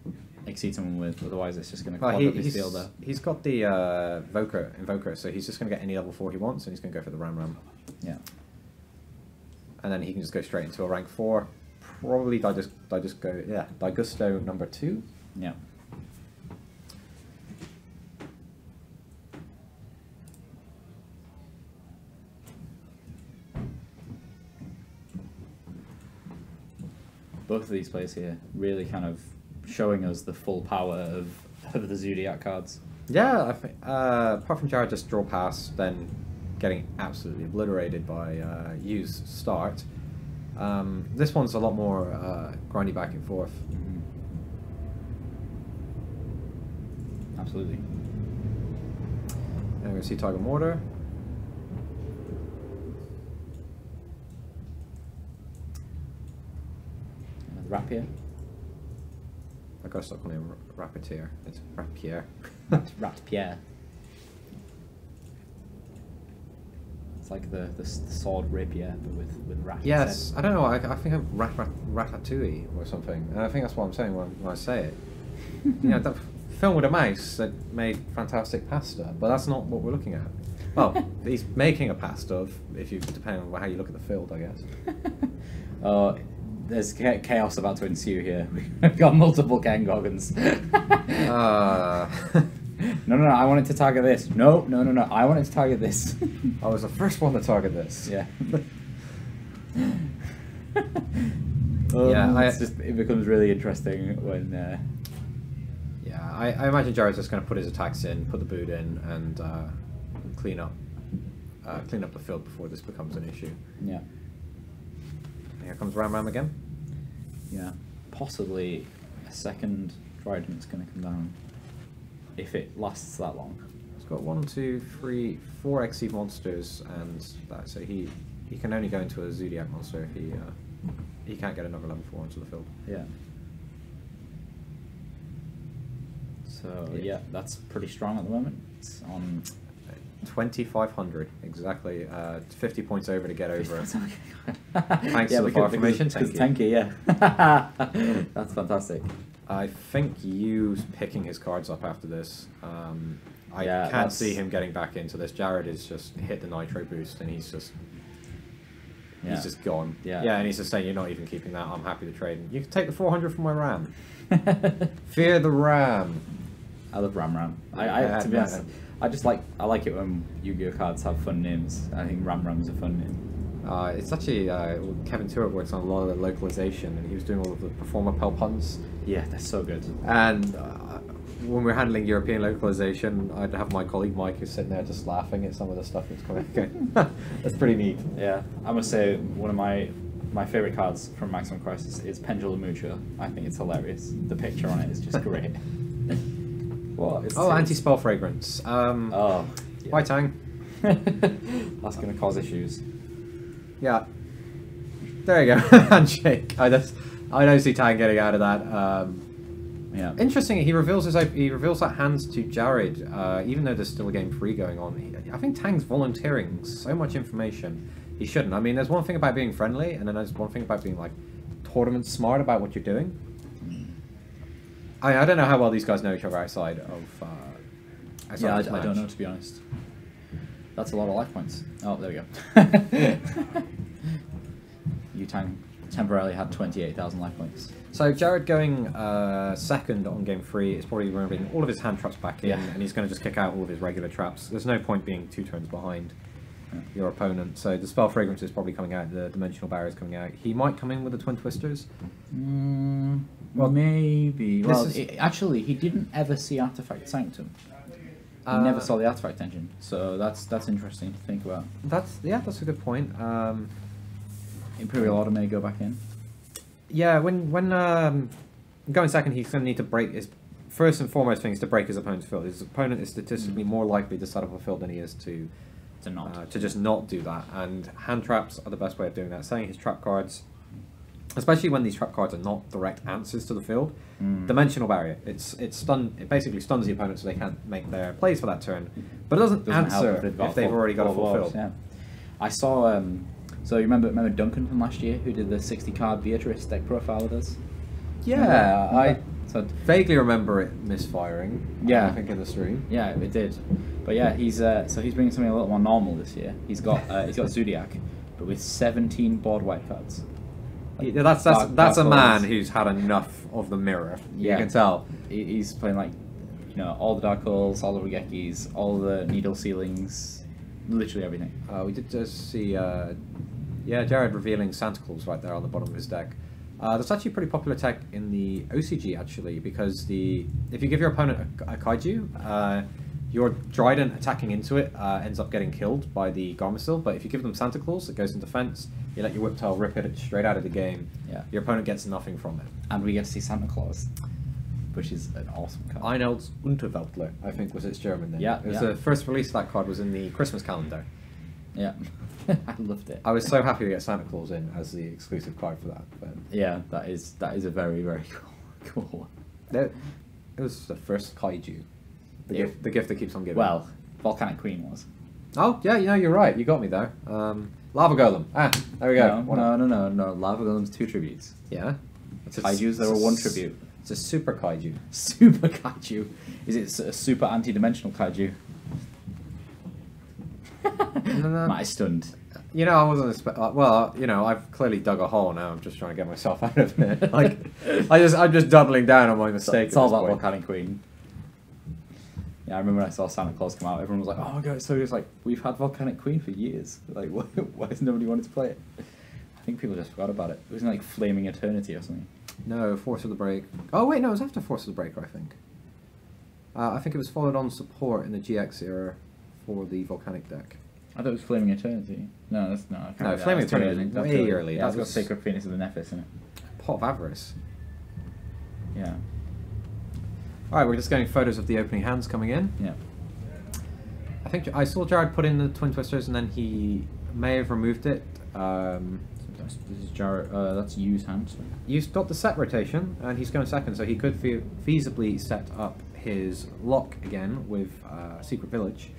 exceed someone with. Otherwise, it's just gonna clog up his field there.
He's got the Invoker, so he's just gonna get any level 4 he wants, and he's gonna go for the Ram.
Yeah.
And then he can just go straight into a rank 4. Probably Daigusto number 2.
Yeah. Both of these players here really kind of showing us the full power of the Zodiac cards.
Yeah, I think, apart from Jared just draw pass, then getting absolutely obliterated by use start. This one's a lot more grindy back and forth.
Absolutely.
And we're going to see Tiger Mortar.
Rapier.
I gotta stop calling him Rapier. It's Rapier.
Rapier. It's like the sword rapier, but with rat.
Yes,
instead.
I don't know. I think of Ratatouille or something. And I think that's what I'm saying when I say it. You know, that film with a mouse that made fantastic pasta, but that's not what we're looking at. Well, he's making a pasta, depending on how you look at the field, I guess.
There's chaos about to ensue here. We've got multiple Kangogans. No, I wanted to target this. No, I wanted to target this.
I was the first one to target this.
Yeah.
Yeah,
it becomes really interesting when...
Yeah, I imagine Jared's just going to put his attacks in, put the boot in, and clean up the field before this becomes an issue.
Yeah.
Here comes Ram again.
Yeah. Possibly a second Trident's going to come down if it lasts that long.
He's got 1, 2, 3, 4 XC monsters, and that, so he can only go into a Zodiac monster if he can't get another level 4 into the field.
Yeah. So yeah, that's pretty strong at the moment. It's on
2,500 exactly. 50 points over to get over it.
Thanks
to the far formation.
Thank you. Yeah. That's fantastic.
I think you picking his cards up after this I can't see him getting back into this. Jared is just hit the nitro boost and he's just gone. Yeah, and he's just saying, you're not even keeping that. I'm happy to trade. You can take the 400 from my RAM. Fear the RAM.
I love Ram. To be honest, I like it when Yu-Gi-Oh cards have fun names. I think Ram's a fun name.
It's actually Kevin Turek works on a lot of the localization, and he was doing all of the Performer Pel puns.
Yeah, they're so good.
And when we're handling European localization, I'd have my colleague Mike who's sitting there just laughing at some of the stuff that's coming. That's pretty neat.
Yeah, I must say one of my favourite cards from Maximum Crisis is Pendulum Mucha. I think it's hilarious. The picture on it is just great. What?
Anti-spell fragrance. Why Tang?
That's going to cause issues.
Yeah. There you go. Handshake. I don't see Tang getting out of that.
Yeah.
Interesting. He reveals that hands to Jared, even though there's still a game 3 going on. I think Tang's volunteering so much information. He shouldn't. I mean, there's one thing about being friendly, and then there's one thing about being like tournament smart about what you're doing. I don't know how well these guys know each other outside of.
I don't know, to be honest. That's a lot of life points. Oh, there we go. Tang temporarily had 28,000 life points.
So Jared going second on game 3 is probably removing all of his hand traps back in, and he's going to just kick out all of his regular traps. There's no point being 2 turns behind your opponent. So the spell fragrance is probably coming out, the dimensional barrier is coming out. He might come in with the twin twisters.
Well, maybe. Well, actually, he didn't ever see Artifact Sanctum. He never saw the Artifact engine, so that's interesting to think about.
That's a good point.
Imperial Order may go back in.
Yeah, when going second, he's going to need to break his first and foremost thing is to break his opponent's field. His opponent is statistically more likely to set up a field than he is to just not do that. And hand traps are the best way of doing that. Setting his trap cards, especially when these trap cards are not direct answers to the field. Dimensional barrier. It basically stuns the opponent so they can't make their plays for that turn, but it doesn't answer if they've already got a full field.
Yeah. I saw. So you remember Duncan from last year who did the 60 card Beatrice deck profile with us?
Yeah, I vaguely remember it misfiring.
Yeah,
I think in the stream.
Yeah, it did. But yeah, he's bringing something a little more normal this year. He's got Zodiac, but with 17 board wipe cards.
Like that's a man who's had enough of the mirror. Yeah, you can tell.
He's playing like, all the Dark Holes, all the Regekis, all the Needle Ceilings, literally everything.
We did just see, Jared revealing Santa Claus right there on the bottom of his deck. That's actually a pretty popular tech in the OCG actually, because if you give your opponent a Kaiju, your Dryden attacking into it ends up getting killed by the Garmasil, but if you give them Santa Claus, it goes in defense, you let your Whiptail rip it straight out of the game, your opponent gets nothing from it.
And we get to see Santa Claus, which is an awesome card.
Einel's Unterweltler, I think was its German name.
Yeah,
it was the first release of that card was in the Christmas calendar.
Yeah. I loved it.
I was so happy to get Santa Claus in as the exclusive card for that. But
yeah, that is a very, very cool one.
It was the first Kaiju. The gift that keeps on giving.
Well, Volcanic Queen was.
Oh, yeah, you're right. You got me there. Lava Golem. There we go.
No. Lava Golem's 2 tributes.
Yeah.
Kaijus, there were 1 tribute.
It's a super Kaiju.
Super Kaiju. Is it a super anti-dimensional Kaiju?
No.
Matt is stunned.
I wasn't I've clearly dug a hole now. I'm just trying to get myself out of it. Like, I'm just doubling down on my mistake.
It's all about Volcanic Queen. Yeah, I remember when I saw Santa Claus come out, everyone was like, "Oh my god, it's so good!" It's like, we've had Volcanic Queen for years. Like, why has nobody wanted to play it? I think people just forgot about it. It wasn't like Flaming Eternity or something.
No, Force of the Break. Oh wait, no, it was after Force of the Breaker, I think. I think it was followed on support in the GX era for the Volcanic deck.
I thought it was Flaming Eternity. No,
Flaming Eternity was way early.
That's got Sacred Phoenix of the Nephis in it.
Pot of Avarice.
Yeah.
Alright, we're just getting photos of the opening hands coming in.
Yeah.
I think I saw Jared put in the Twin Twisters and then he may have removed it.
This is Jared, that's Yu's hand.
Yu's got the set rotation and he's going second, so he could feasibly set up his lock again with Secret Village.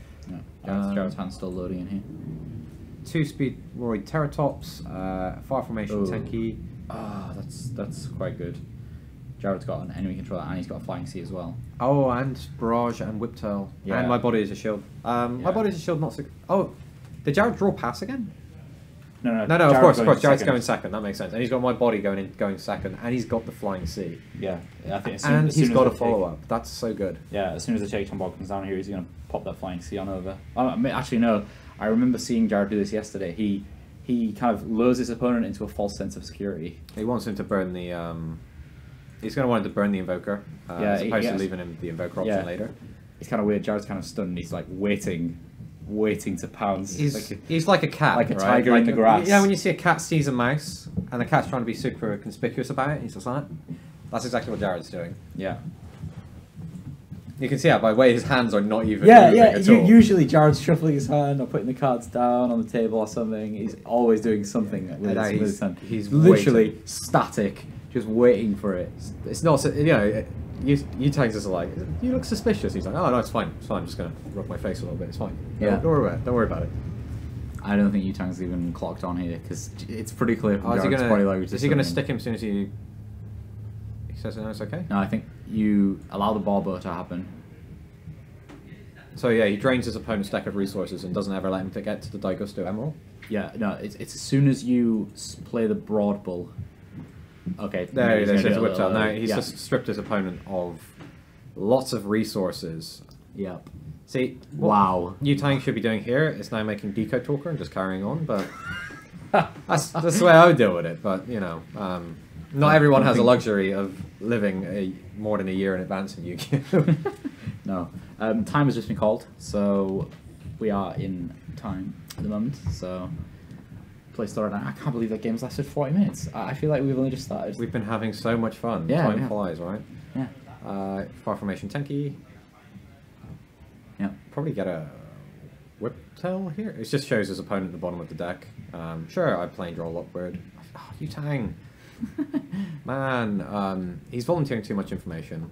Yeah, Jared's hand's still loading in here.
2-speed Roid Terratops, Fire Formation Tenki.
That's quite good. Jared's got an enemy controller and he's got a flying C as well.
Oh, and barrage and whiptail.
Yeah.
And my body is a shield. My body is a shield, not... Oh, did Jared draw pass again?
No,
Of course. Jared's going second. That makes sense. And he's got my body going second, and he's got the flying C.
Yeah, I think.
And he's got a follow-up. That's so good.
Yeah, as soon as the Chaiton Bog comes down here, he's going to pop that flying C on over. Actually, no. I remember seeing Jared do this yesterday. He kind of lures his opponent into a false sense of security.
He wants him to burn the... he's going to want him to burn the Invoker, as opposed to leaving him the Invoker option later.
It's kind of weird. Jared's kind of stunned. He's like waiting to pounce.
He's like a cat,
like a tiger in the grass.
Yeah, when you see a cat sees a mouse, and the cat's trying to be super conspicuous about it, he's just like, that's exactly what Jared's doing.
Yeah.
You can see that by the way his hands are not even moving at all.
Usually Jared's shuffling his hand or putting the cards down on the table or something. He's always doing something with his hand. He's literally static, just waiting for it.
It's not, you Tangs us like, you look suspicious. He's like, oh no, it's fine. I'm just gonna rub my face a little bit. It's fine. Don't worry about it.
I don't think Tang's even clocked on here because it's pretty clear from Jared's body language.
Is he gonna stick him as soon as he says no, it's okay?
No, I think you allow the barbo to happen.
So yeah, he drains his opponent's deck of resources and doesn't ever let him to get to the Daigusto Emerald.
Yeah, no, it's as soon as you play the Broad Bull. Okay,
there he is. His whiptail. Now he's just stripped his opponent of lots of resources.
Yep.
See,
wow.
Tang should be doing here is now making Deco Talker and just carrying on, but that's the way I would deal with it. But not everyone has the luxury of living more than a year in advance of Yu-Gi-Oh.
No. Time has just been called, so we are in time at the moment. So, play started. I can't believe that game's lasted 40 minutes. I feel like we've only just started.
We've been having so much fun.
Yeah,
time flies, right?
Yeah.
Far Formation Tenki.
Yeah.
Probably get a Whiptail here. It just shows his opponent at the bottom of the deck. Sure, I plain draw Lockbird. Oh, Tang. Man, he's volunteering too much information.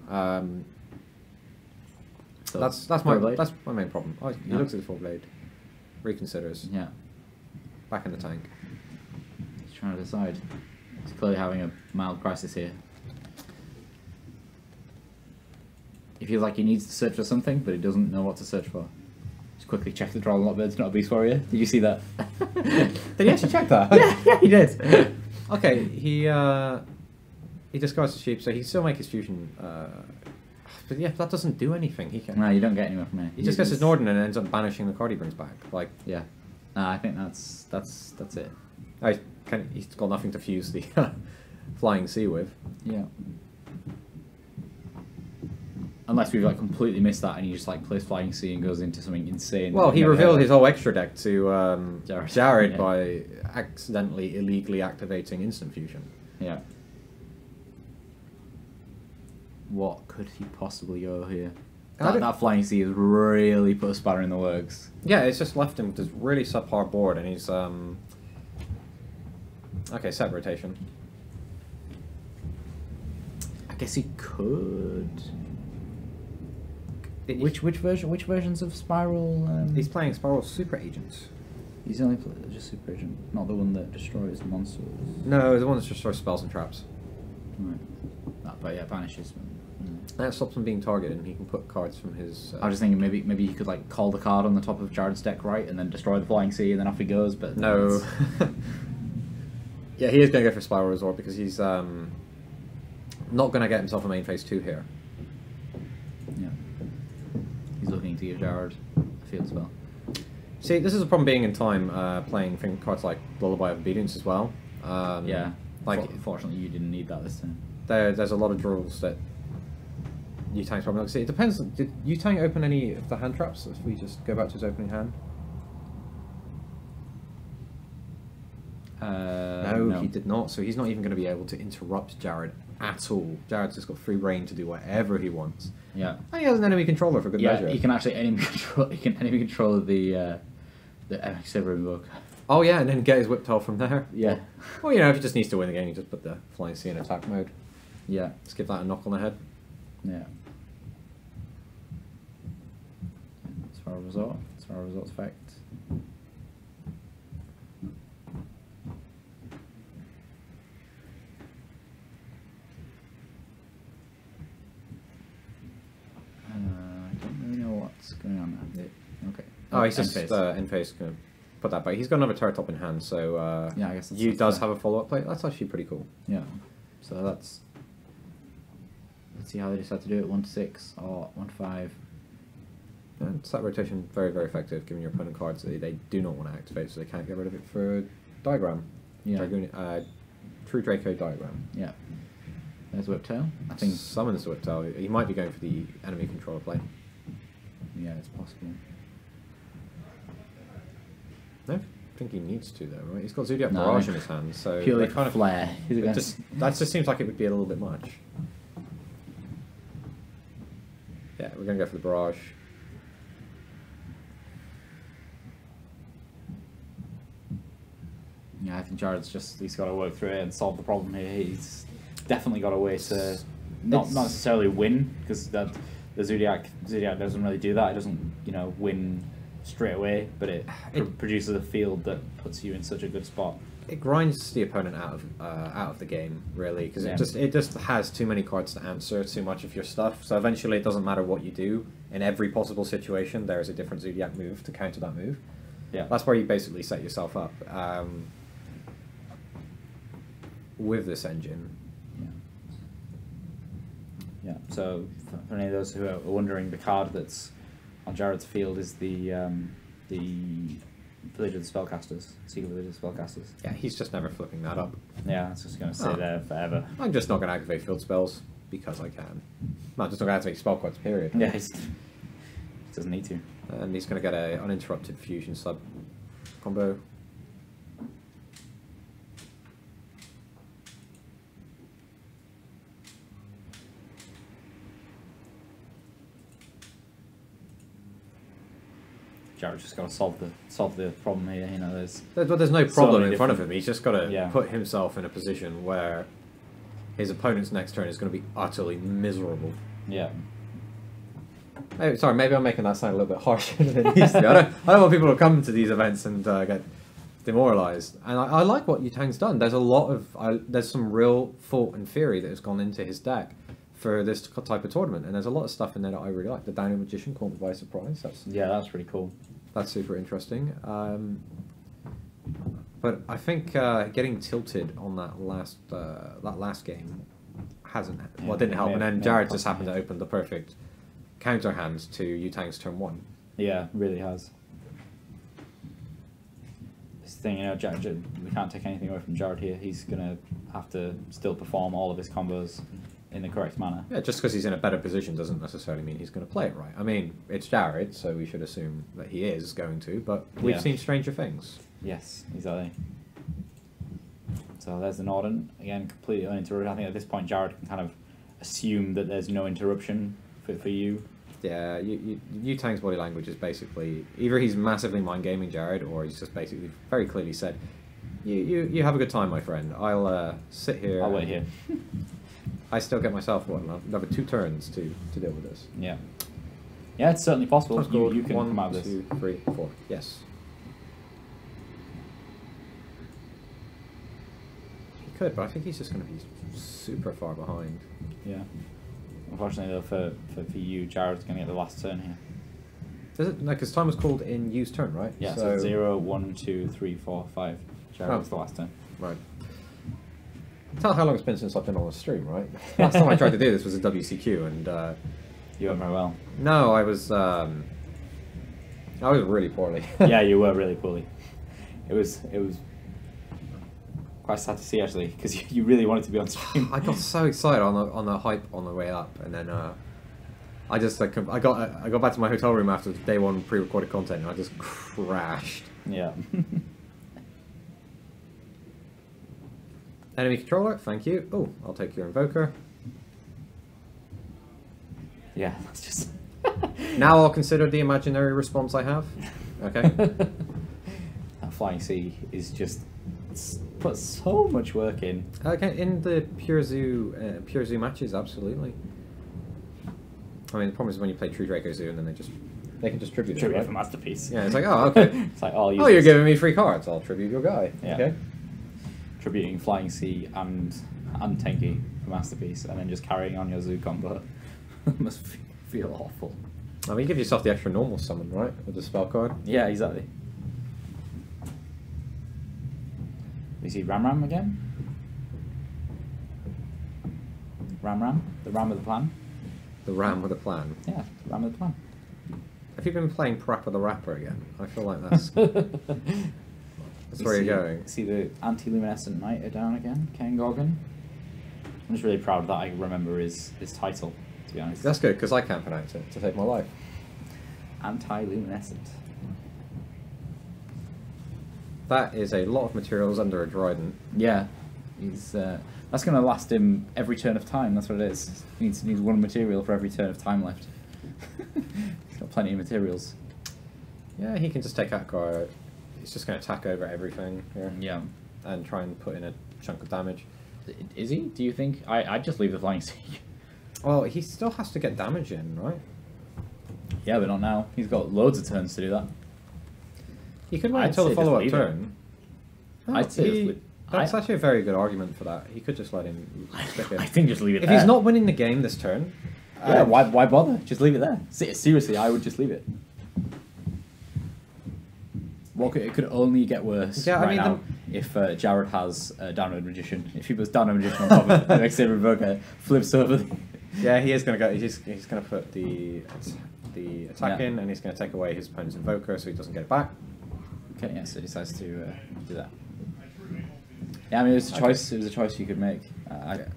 So that's my main problem. Oh, he looks at the 4-blade, reconsiders.
Yeah.
Back in the tank.
He's trying to decide. He's clearly having a mild crisis here. He feels like he needs to search for something, but he doesn't know what to search for. Just quickly check the draw on Lockbird's not a beast warrior. Did you see that?
Did he actually check that?
Yeah, he did.
Okay, he discards the sheep, so he still make his fusion. But yeah, that doesn't do anything. He can.
No, you don't get anywhere from it.
He just gets his Norden and ends up banishing the card he brings back. Like,
yeah. I think that's it.
He's got nothing to fuse the flying sea with.
Yeah. Unless we've like completely missed that and he just like plays flying sea and goes into something insane.
Well, he revealed his whole extra deck to Jared
yeah.
by accidentally illegally activating instant fusion.
Yeah. What could he possibly go here? That flying sea has really put a spanner in the works.
Yeah, it's just left him with this really subpar board, and he's okay. Set rotation.
I guess he could. Which versions of Spiral?
He's playing Spiral Super Agents.
He's only just Super Agent, not the one that destroys monsters.
No, the one that destroys spells and traps.
Right. But yeah, banishes.
That stops him being targeted, and he can put cards from his.
I was just thinking maybe he could like call the card on the top of Jared's deck, right, and then destroy the flying sea, and then off he goes. But
no. Yeah, he is going to go for Spiral Resort because he's not going to get himself a main phase 2 here.
Yeah. He's looking to give Jared a field spell.
See, this is a problem being in time playing cards like Lullaby of Obedience as well.
Yeah.
Like,
fortunately, you didn't need that this time.
There's a lot of draws that Tang's probably not. See, it depends. Did Tang open any of the hand traps? If we just go back to his opening hand. No, he did not. So he's not even going to be able to interrupt Jared at all. Jared's just got free reign to do whatever he wants.
Yeah.
And he has an enemy controller for good measure.
Yeah, he can actually enemy control. He can enemy control the MX Saber Invoke.
Oh yeah, and then get his Whiptail from there.
Yeah.
Well, if he just needs to win the game, you just put the Flying Sea in attack mode.
Yeah.
Just give that a knock on the head.
Yeah. Spiral Resort effect.
Oh, he's
end
just
phase.
end phase. Gonna put that back. He's got another turret top in hand, so
Yeah, I guess that's
you does
fair.
have a follow up plate. That's actually pretty cool.
Yeah. So let's see how they decide to do it. 1 to 6 or 1 to 5.
And set rotation very, very effective, giving your opponent cards that they do not want to activate, so they can't get rid of it for diagram.
Yeah.
True Draco diagram.
Yeah. There's Whiptail. I think.
Summons the Whiptail. He might be going for the enemy controller play.
Yeah, it's possible.
No, I think he needs to though, right? He's got Zodiac
No,
Barrage
no.
in his hand, so
Purely
they kind of
flair. He's
it
against.
that just seems like it would be a little bit much. Yeah, we're gonna go for the Barrage.
Yeah, I think Jared's he's got to work through it and solve the problem here. He's definitely got a way to not necessarily win, because the Zodiac doesn't really do that. It doesn't win straight away, but it produces a field that puts you in such a good spot.
It grinds the opponent out of the game, really, because it just has too many cards to answer too much of your stuff. So eventually, it doesn't matter what you do. In every possible situation, there is a different Zodiac move to counter that move.
Yeah,
that's where you basically set yourself up with this engine.
Yeah. So for any of those who are wondering, the card that's on Jared's field is the Village of the Spellcasters, Secret Village of the Spellcasters.
Yeah, he's just never flipping that up.
Yeah, it's just going to stay there forever.
I'm just not going to activate field spells because I can. No, I'm just not going to activate spell cards, period.
Yeah, he doesn't need to.
And he's going to get an uninterrupted fusion sub combo.
Jared's just got to solve the problem here.
There's no problem
many
in front of him. He's just got to
Yeah.
put himself in a position where his opponent's next turn is going to be utterly miserable.
Yeah.
Hey, sorry, maybe I'm making that sound a little bit harsher than it needs to be. I don't want people to come to these events and get demoralized. And I like what Yutang's done. There's a lot of there's some real thought and theory that has gone into his deck for this type of tournament, and there's a lot of stuff in there that I really like. The Dino Magician caught me by surprise.
That's pretty cool.
That's super interesting. But I think getting tilted on that last game didn't help, and then Jared just happened to open the perfect counter hand to Yutang's turn 1.
Yeah, really has. This thing, Jared, we can't take anything away from Jared here. He's gonna have to still perform all of his combos in the correct manner.
Yeah, just because he's in a better position doesn't necessarily mean he's going to play it right. I mean, it's Jared, so we should assume that he is going to, but we've seen stranger things.
Yes, exactly. So there's the Norden. Again, completely uninterrupted. I think at this point Jared can kind of assume that there's no interruption for you.
Yeah, Yutang's body language is basically, either he's massively mind-gaming Jared, or he's just basically very clearly said, you have a good time, my friend. I'll sit here.
I'll wait here.
I still get myself one. Another 2 turns to deal with this.
Yeah. Yeah, it's certainly possible. You can
1,
come out of this.
2, 3, 4. Yes. He could, but I think he's just going to be super far behind.
Yeah. Unfortunately, though, for you, Jared's going to get the last turn here.
Does it? No, because time was called in use turn, right?
Yeah, so 0, 1, 2, 3, 4, 5. Jared's the last turn.
Right. Tell how long it's been since I've been on a stream, right? Last time I tried to do this was a WCQ, and
you went very well.
No, I was really poorly.
Yeah, you were really poorly. It was quite sad to see, actually, because you really wanted to be on stream.
I got so excited on the hype on the way up, and then I just I got back to my hotel room after day 1 pre-recorded content, and I just crashed.
Yeah.
Enemy controller, thank you. Oh, I'll take your invoker.
Yeah, that's just.
Now I'll consider the imaginary response I have. Okay.
That Flying Sea is just put so much work in.
Okay, in the Pure Zoo matches, absolutely. I mean, the problem is when you play True Draco Zoo, and then they can just tribute it, right?
For Masterpiece.
Yeah, it's like, oh, okay.
It's like, oh,
you're giving me free cards. I'll tribute your guy.
Yeah.
Okay.
Tributing Flying Sea and Tenki for Masterpiece, and then just carrying on your Zoo combo. Must feel awful.
I mean, you give yourself the extra normal summon, right? With the spell card.
Yeah, exactly. We see Ram again. Ram, the Ram with the plan.
The Ram with a plan.
Yeah, the Ram with the plan.
Have you been playing Parappa the Rapper again? I feel like that's that's where you're going.
See the anti-luminescent knight are down again, Ken Gorgon. I'm just really proud that I remember his title, to be honest.
That's good, because I can't pronounce it to save my life.
Anti-luminescent.
That is a lot of materials under a Dryden.
Yeah, he's that's going to last him every turn of time. That's what it is. He needs one material for every turn of time left. He's got plenty of materials.
Yeah, he can just take that guy. He's just going to attack over everything here.
Yeah.
And try and put in a chunk of damage.
Is he? Do you think? I'd just leave the Flying Sea.
Well, he still has to get damage in, right?
Yeah, but not now. He's got loads of turns to do that.
He could wait until the follow-up turn. No,
I'd say
that's actually a very good argument for that. He could just let him stick it.
I think just leave it
if
there.
He's not winning the game this turn...
Yeah, why bother? Just leave it there. Seriously, I would just leave it. Well, it could only get worse now if Jared has Downward Magician. If he puts Downward Magician on top of it, the next Revoker flips over.
Yeah, he is going to go. He's going to put the attack in, and he's going to take away his opponent's Invoker, so he doesn't get it back.
Okay, yeah, so he decides to do that. Yeah, I mean, it was a choice. It was a choice you could make. To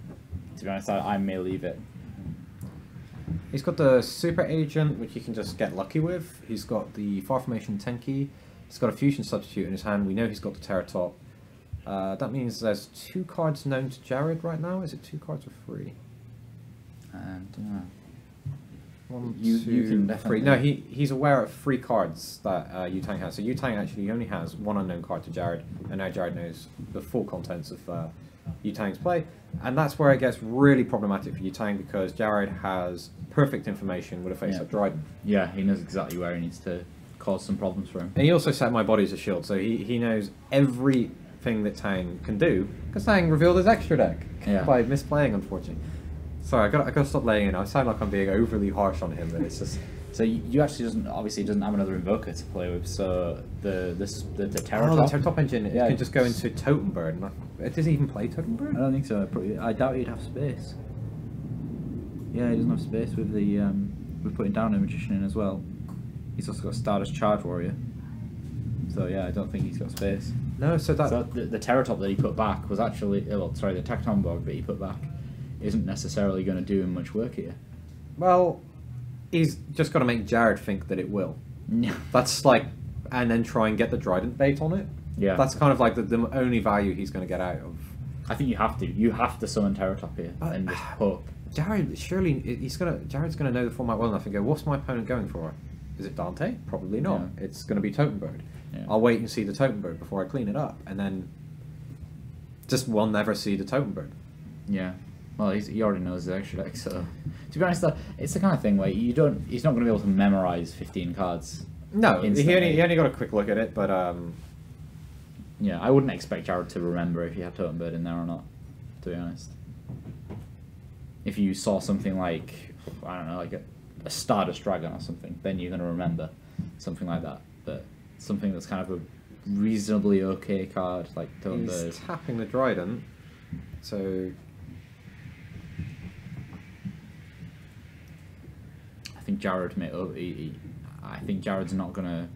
be honest, I may leave it.
He's got the Super Agent, which you can just get lucky with. He's got the Far Formation Tenki. He's got a Fusion Substitute in his hand. We know he's got the Terratop. That means there's 2 cards known to Jared right now. Is it 2 cards or 3?
You can definitely...
3. No, he's aware of 3 cards that Yu-Tang has. So Yu-Tang actually only has 1 unknown card to Jared, and now Jared knows the full contents of Yu-Tang's play. And that's where it gets really problematic for Yu-Tang, because Jared has perfect information with a face-up Dryden.
Yeah, he knows exactly where he needs to cause some problems for him.
And he also set my body as a shield, so he knows everything that Tang can do, because Tang revealed his extra deck by misplaying, unfortunately. Sorry, I got to stop laying in. I sound like I'm being overly harsh on him, but it's just...
So you actually doesn't have another Invoker to play with, so the Terratop...
Oh, the Terratop engine, it can just go into Totem Bird. Does he even play Totem Bird?
I don't think so. I doubt he'd have space. Yeah, he doesn't have space with the with putting down a Magician in as well. He's also got Stardust Charge Warrior. So yeah, I don't think he's got space.
No, so
the Terratop that he put back was actually... the Tactombog that he put back isn't necessarily going to do him much work here.
Well, he's just got to make Jared think that it will.
Yeah.
That's like... And then try and get the Trident bait on it.
Yeah.
That's kind of like the only value he's going to get out of...
I think you have to. You have to summon Terratop here and just hope.
Jared, surely Jared's gonna know the format well enough and go, what's my opponent going for? Is it Dante? Probably not.
Yeah.
It's gonna be Totem Bird.
Yeah.
I'll wait and see the Totem Bird before I clean it up, and then we'll never see the Totem Bird.
Yeah. Well, he already knows the extra deck, so to be honest, it's the kind of thing where he's not gonna be able to memorize 15 cards.
No, he only got a quick look at it, but
yeah, I wouldn't expect Jared to remember if he had Totem Bird in there or not, to be honest. If you saw something like, I don't know, like a Stardust Dragon or something, then you're going to remember something like that. But something that's kind of a reasonably okay card, like Totem Bird.
He's tapping the Dryden, so...
I think Jared may... I think Jared's not going to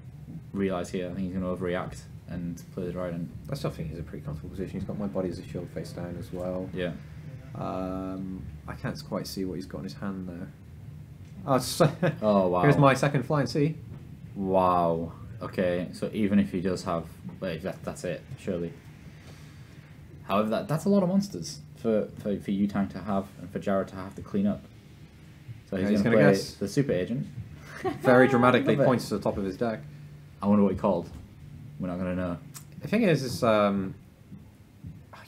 realise here. I think he's going to overreact and play the Dryden.
I still think he's in a pretty comfortable position. He's got my body as a shield face down as well.
Yeah.
I can't quite see what he's got in his hand there.
Oh, wow.
Here's my second Flying Sea.
Wow. Okay, so even if he does have... Wait, that's it, surely. However, that's a lot of monsters for Yu-Tang to have and for Jared to have to clean up. So he's going to play the Super Agent.
Very dramatically points to the top of his deck.
I wonder what he called. We're not going to know.
The thing is I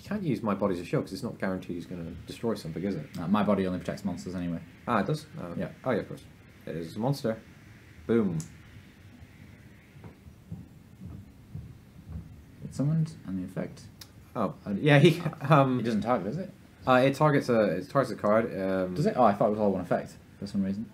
can't use my body as a shield because it's not guaranteed he's going to destroy something, is it?
My body only protects monsters anyway.
Ah, it does? Oh.
Yeah.
Oh, yeah, of course. It is a monster. Boom.
It's summoned and the effect.
Oh, yeah, he...
it doesn't target, does it?
It targets a card.
Does it? Oh, I thought it was all one effect for some reason.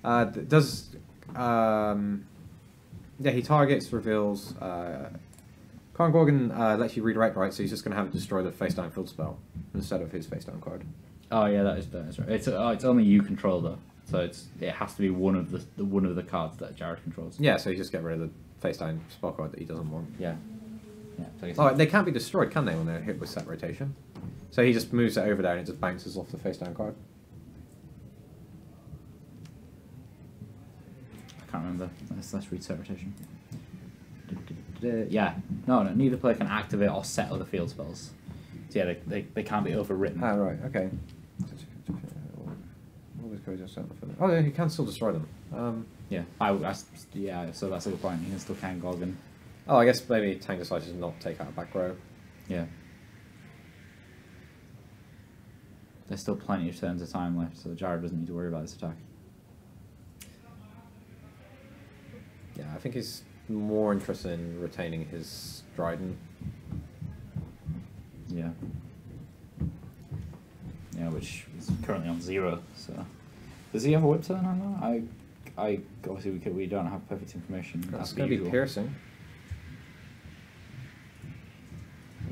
Does yeah, he targets, reveals. Khan Gorgon lets you redirect, right? So he's just going to have it destroy the face down field spell instead of his face down card.
Oh yeah, that is right. It's only you control though, so it has to be one of the cards that Jared controls.
Yeah, so you just get rid of the face down spell card that he doesn't want.
Yeah. Yeah.
So they can't be destroyed, can they, when they're hit with set rotation? So he just moves it over there and it just bounces off the face down card.
I can't remember. Let's read set rotation. Yeah. No, neither player can activate or set other field spells. So yeah, they can't be overwritten.
Ah, right, okay. Oh, yeah, he can still destroy them.
Yeah, so that's a good point. He can still Kang Gorgon.
Oh, I guess maybe Tang decides to not take out back row.
Yeah. There's still plenty of turns of time left, so Jared doesn't need to worry about this attack.
Yeah, I think he's more interested in retaining his Dryden.
Yeah. Yeah, which is currently on 0. So, does he have a whip turn on that? I obviously we don't have perfect information.
That's going to be piercing.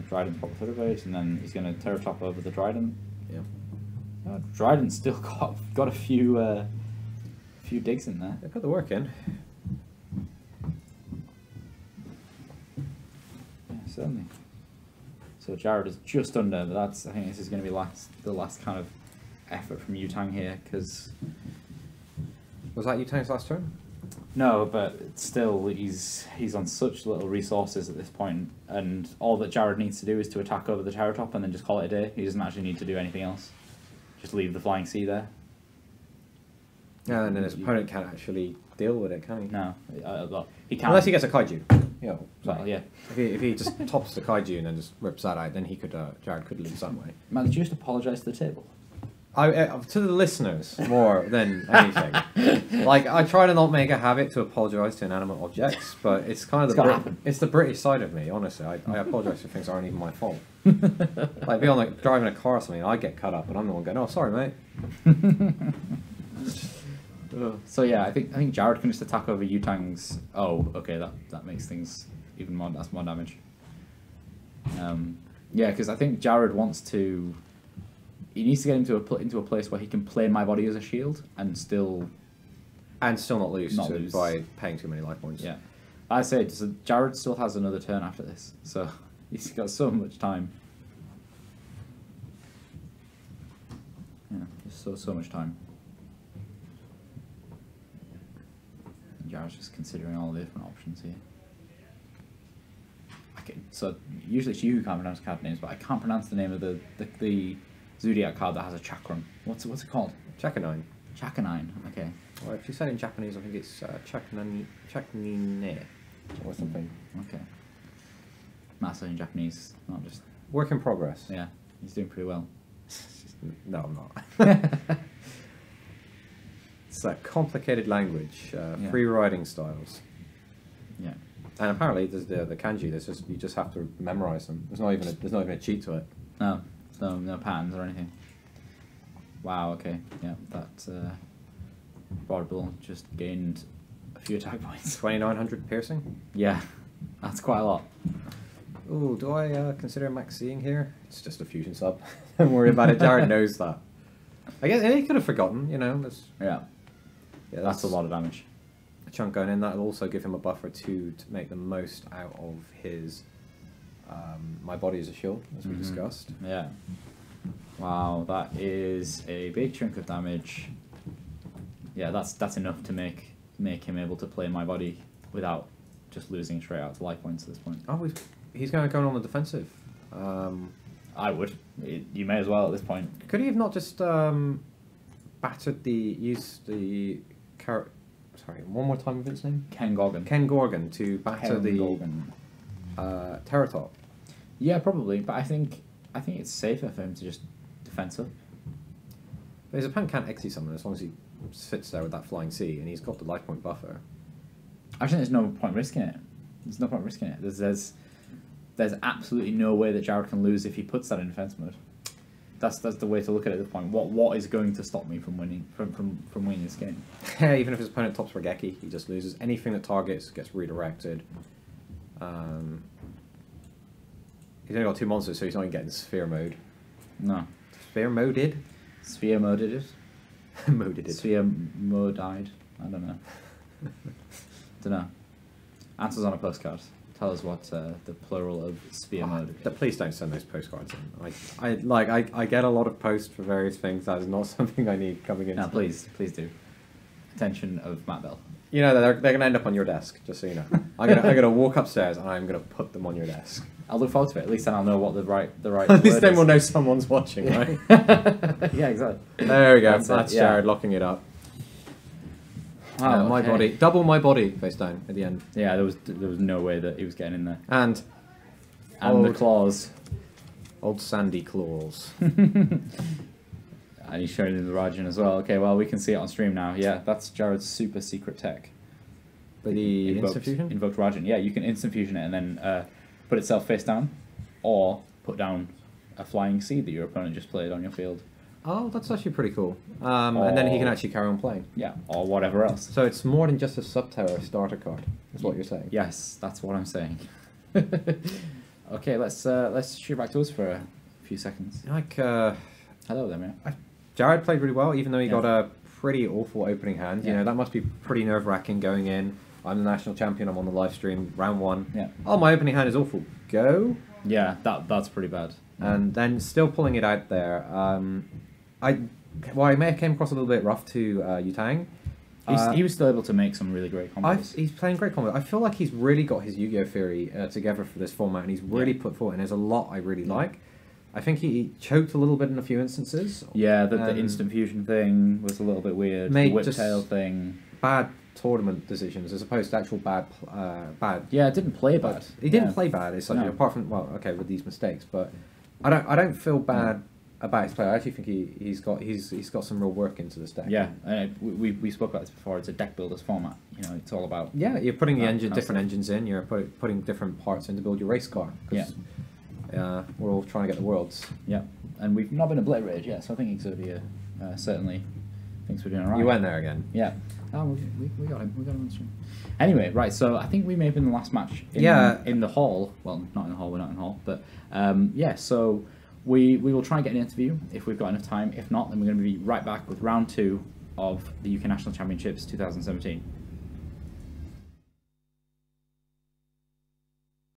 Dryden pop Flitter Blade, and then he's going to Terror Top over the Dryden.
Yeah.
Dryden's still got a few digs in there.
They put the work in.
Yeah, certainly. So Jared is just under, but I think this is going to be the last kind of effort from Tang here, because...
Was that Tang's last turn?
No, but still, he's on such little resources at this point, and all that Jared needs to do is to attack over the Terror Top and then just call it a day. He doesn't actually need to do anything else. Just leave the Flying Sea there.
Yeah, and then his opponent can't actually deal with it, can he?
No, well, he can't.
Unless he gets a Kaiju. Yeah.
Well, yeah.
If he just tops the Kaiju and then just rips that out, then he could Jared could lose that way.
Man, did you just apologise to the table?
To the listeners more than anything. Like, I try to not make a habit to apologise to inanimate objects, but it's kind of it's the British side of me. Honestly, I apologise for things that aren't even my fault. Like, be on driving a car or something, I get cut up, and I'm the one going, "Oh, sorry, mate."
So yeah, I think Jared can just attack over Tang's. Oh, okay, that makes things even more. That's more damage. Yeah, because I think Jared wants to. He needs to get into a place where he can play my body as a shield and still
not lose
not lose
by paying too many life points.
Yeah, I say so Jared still has another turn after this, so he's got so much time. Yeah, just so much time. Jared's just considering all the different options here. So usually it's you who can't pronounce card names, but I can't pronounce the name of the Zodiac card that has a chakram. What's it called?
Chakanine.
Chakanine. Okay.
Well, if you say it in Japanese, I think it's Chakanine or something.
Okay. Master in Japanese, not just.
Work in progress.
Yeah, he's doing pretty well.
No, I'm not. It's that complicated language, free writing styles.
Yeah.
And apparently, there's the kanji. You just have to memorize them. There's not even a cheat to it.
No. No patterns or anything. Wow, okay. Yeah, that Audible just gained a few attack points.
2,900 piercing?
Yeah, that's quite a lot.
Ooh, do I consider max seeing here? It's just a fusion sub. Don't worry about it. Jared knows that. I guess he could have forgotten, you know.
Yeah, that's a lot of damage.
A chunk going in. That'll also give him a buffer to make the most out of his my body as a shield, as we discussed.
Yeah. Wow, that is a big chunk of damage. Yeah, that's enough to make him able to play my body without just losing straight out to life points at this point.
Oh, he's going to go on the defensive.
I would. You may as well at this point.
Could he have not just used the sorry, one more time with its name?
Ken Gorgon.
Ken Gorgon to batter the Terror Top.
Yeah, probably, but I think it's safer for him to just defense up.
But his opponent can't execute someone as long as he sits there with that Flying Sea, and he's got the life point buffer.
Actually, there's no point risking it. There's no point risking it. There's absolutely no way that Jared can lose if he puts that in defense mode. That's the way to look at it at this point. What is going to stop me from winning from winning this game?
Even if his opponent tops Regeki, he just loses. Anything that targets gets redirected. He's only got 2 monsters, so he's not even getting sphere mode.
No.
Sphere moded?
Sphere moded it.
Moded it.
Sphere modied. I don't know. Don't know. Answers on a postcard. Tell us what the plural of sphere mode is.
Please don't send those postcards in. I get a lot of posts for various things. That is not something I need coming in.
No, please do. Attention of Matt Bell.
You know they're going to end up on your desk. Just so you know, I'm gonna walk upstairs and I'm gonna put them on your desk.
I'll look forward to it. At least then I'll know what the right.
At least then we'll know someone's watching, right?
Yeah, exactly.
There we go.
That's
Jared locking it up.
Wow,
my body, double my body, face down at the end.
Yeah, there was no way that he was getting in there.
And
the claws.
Old sandy claws.
And he's showing in the Rajan as well. Okay, well we can see it on stream now. Yeah, that's Jared's super secret tech.
But the instant fusion?
Invoked Rajan. Yeah, you can instant fusion it and then put itself face down, or put down a flying seed that your opponent just played on your field.
Oh, that's actually pretty cool. And then he can actually carry on playing.
Yeah, or whatever else.
So it's more than just a sub-tower starter card, is what you're saying?
Yes, that's what I'm saying. Okay, let's shoot back to us for a few seconds. Hello there, man.
Jared played really well, even though he got a pretty awful opening hand. You know, that must be pretty nerve-wracking going in. I'm the national champion, I'm on the live stream, round 1.
Yeah.
Oh, my opening hand is awful. Go.
Yeah, that's pretty bad.
And then still pulling it out there. I may have came across a little bit rough to Tang.
He was still able to make some really great combos.
He's playing great combos. I feel like he's really got his Yu-Gi-Oh theory together for this format, and he's really put forward. And there's a lot I really like. I think he choked a little bit in a few instances.
Yeah, the instant fusion thing was a little bit weird. The whiptail thing.
Bad tournament decisions as opposed to actual bad.
Yeah, it didn't play bad.
He didn't play bad. It's like apart from with these mistakes, but I don't feel bad about his play. I actually think he's got some real work into this deck.
Yeah, we spoke about this before. It's a deck builder's format. You know, it's all about
you're putting different engines in. You're putting different parts in to build your race car. We're all trying to get the worlds.
Yeah, and we've not been obliterated yet, so I think Exodia certainly thinks we're doing alright.
You went there again.
Yeah. Oh, we got him. We got him on stream. Anyway, right. So I think we may have been the last match. In the hall. Well, not in the hall. We're not in the hall. But So we will try and get an interview if we've got enough time. If not, then we're going to be right back with round 2 of the UK National Championships 2017.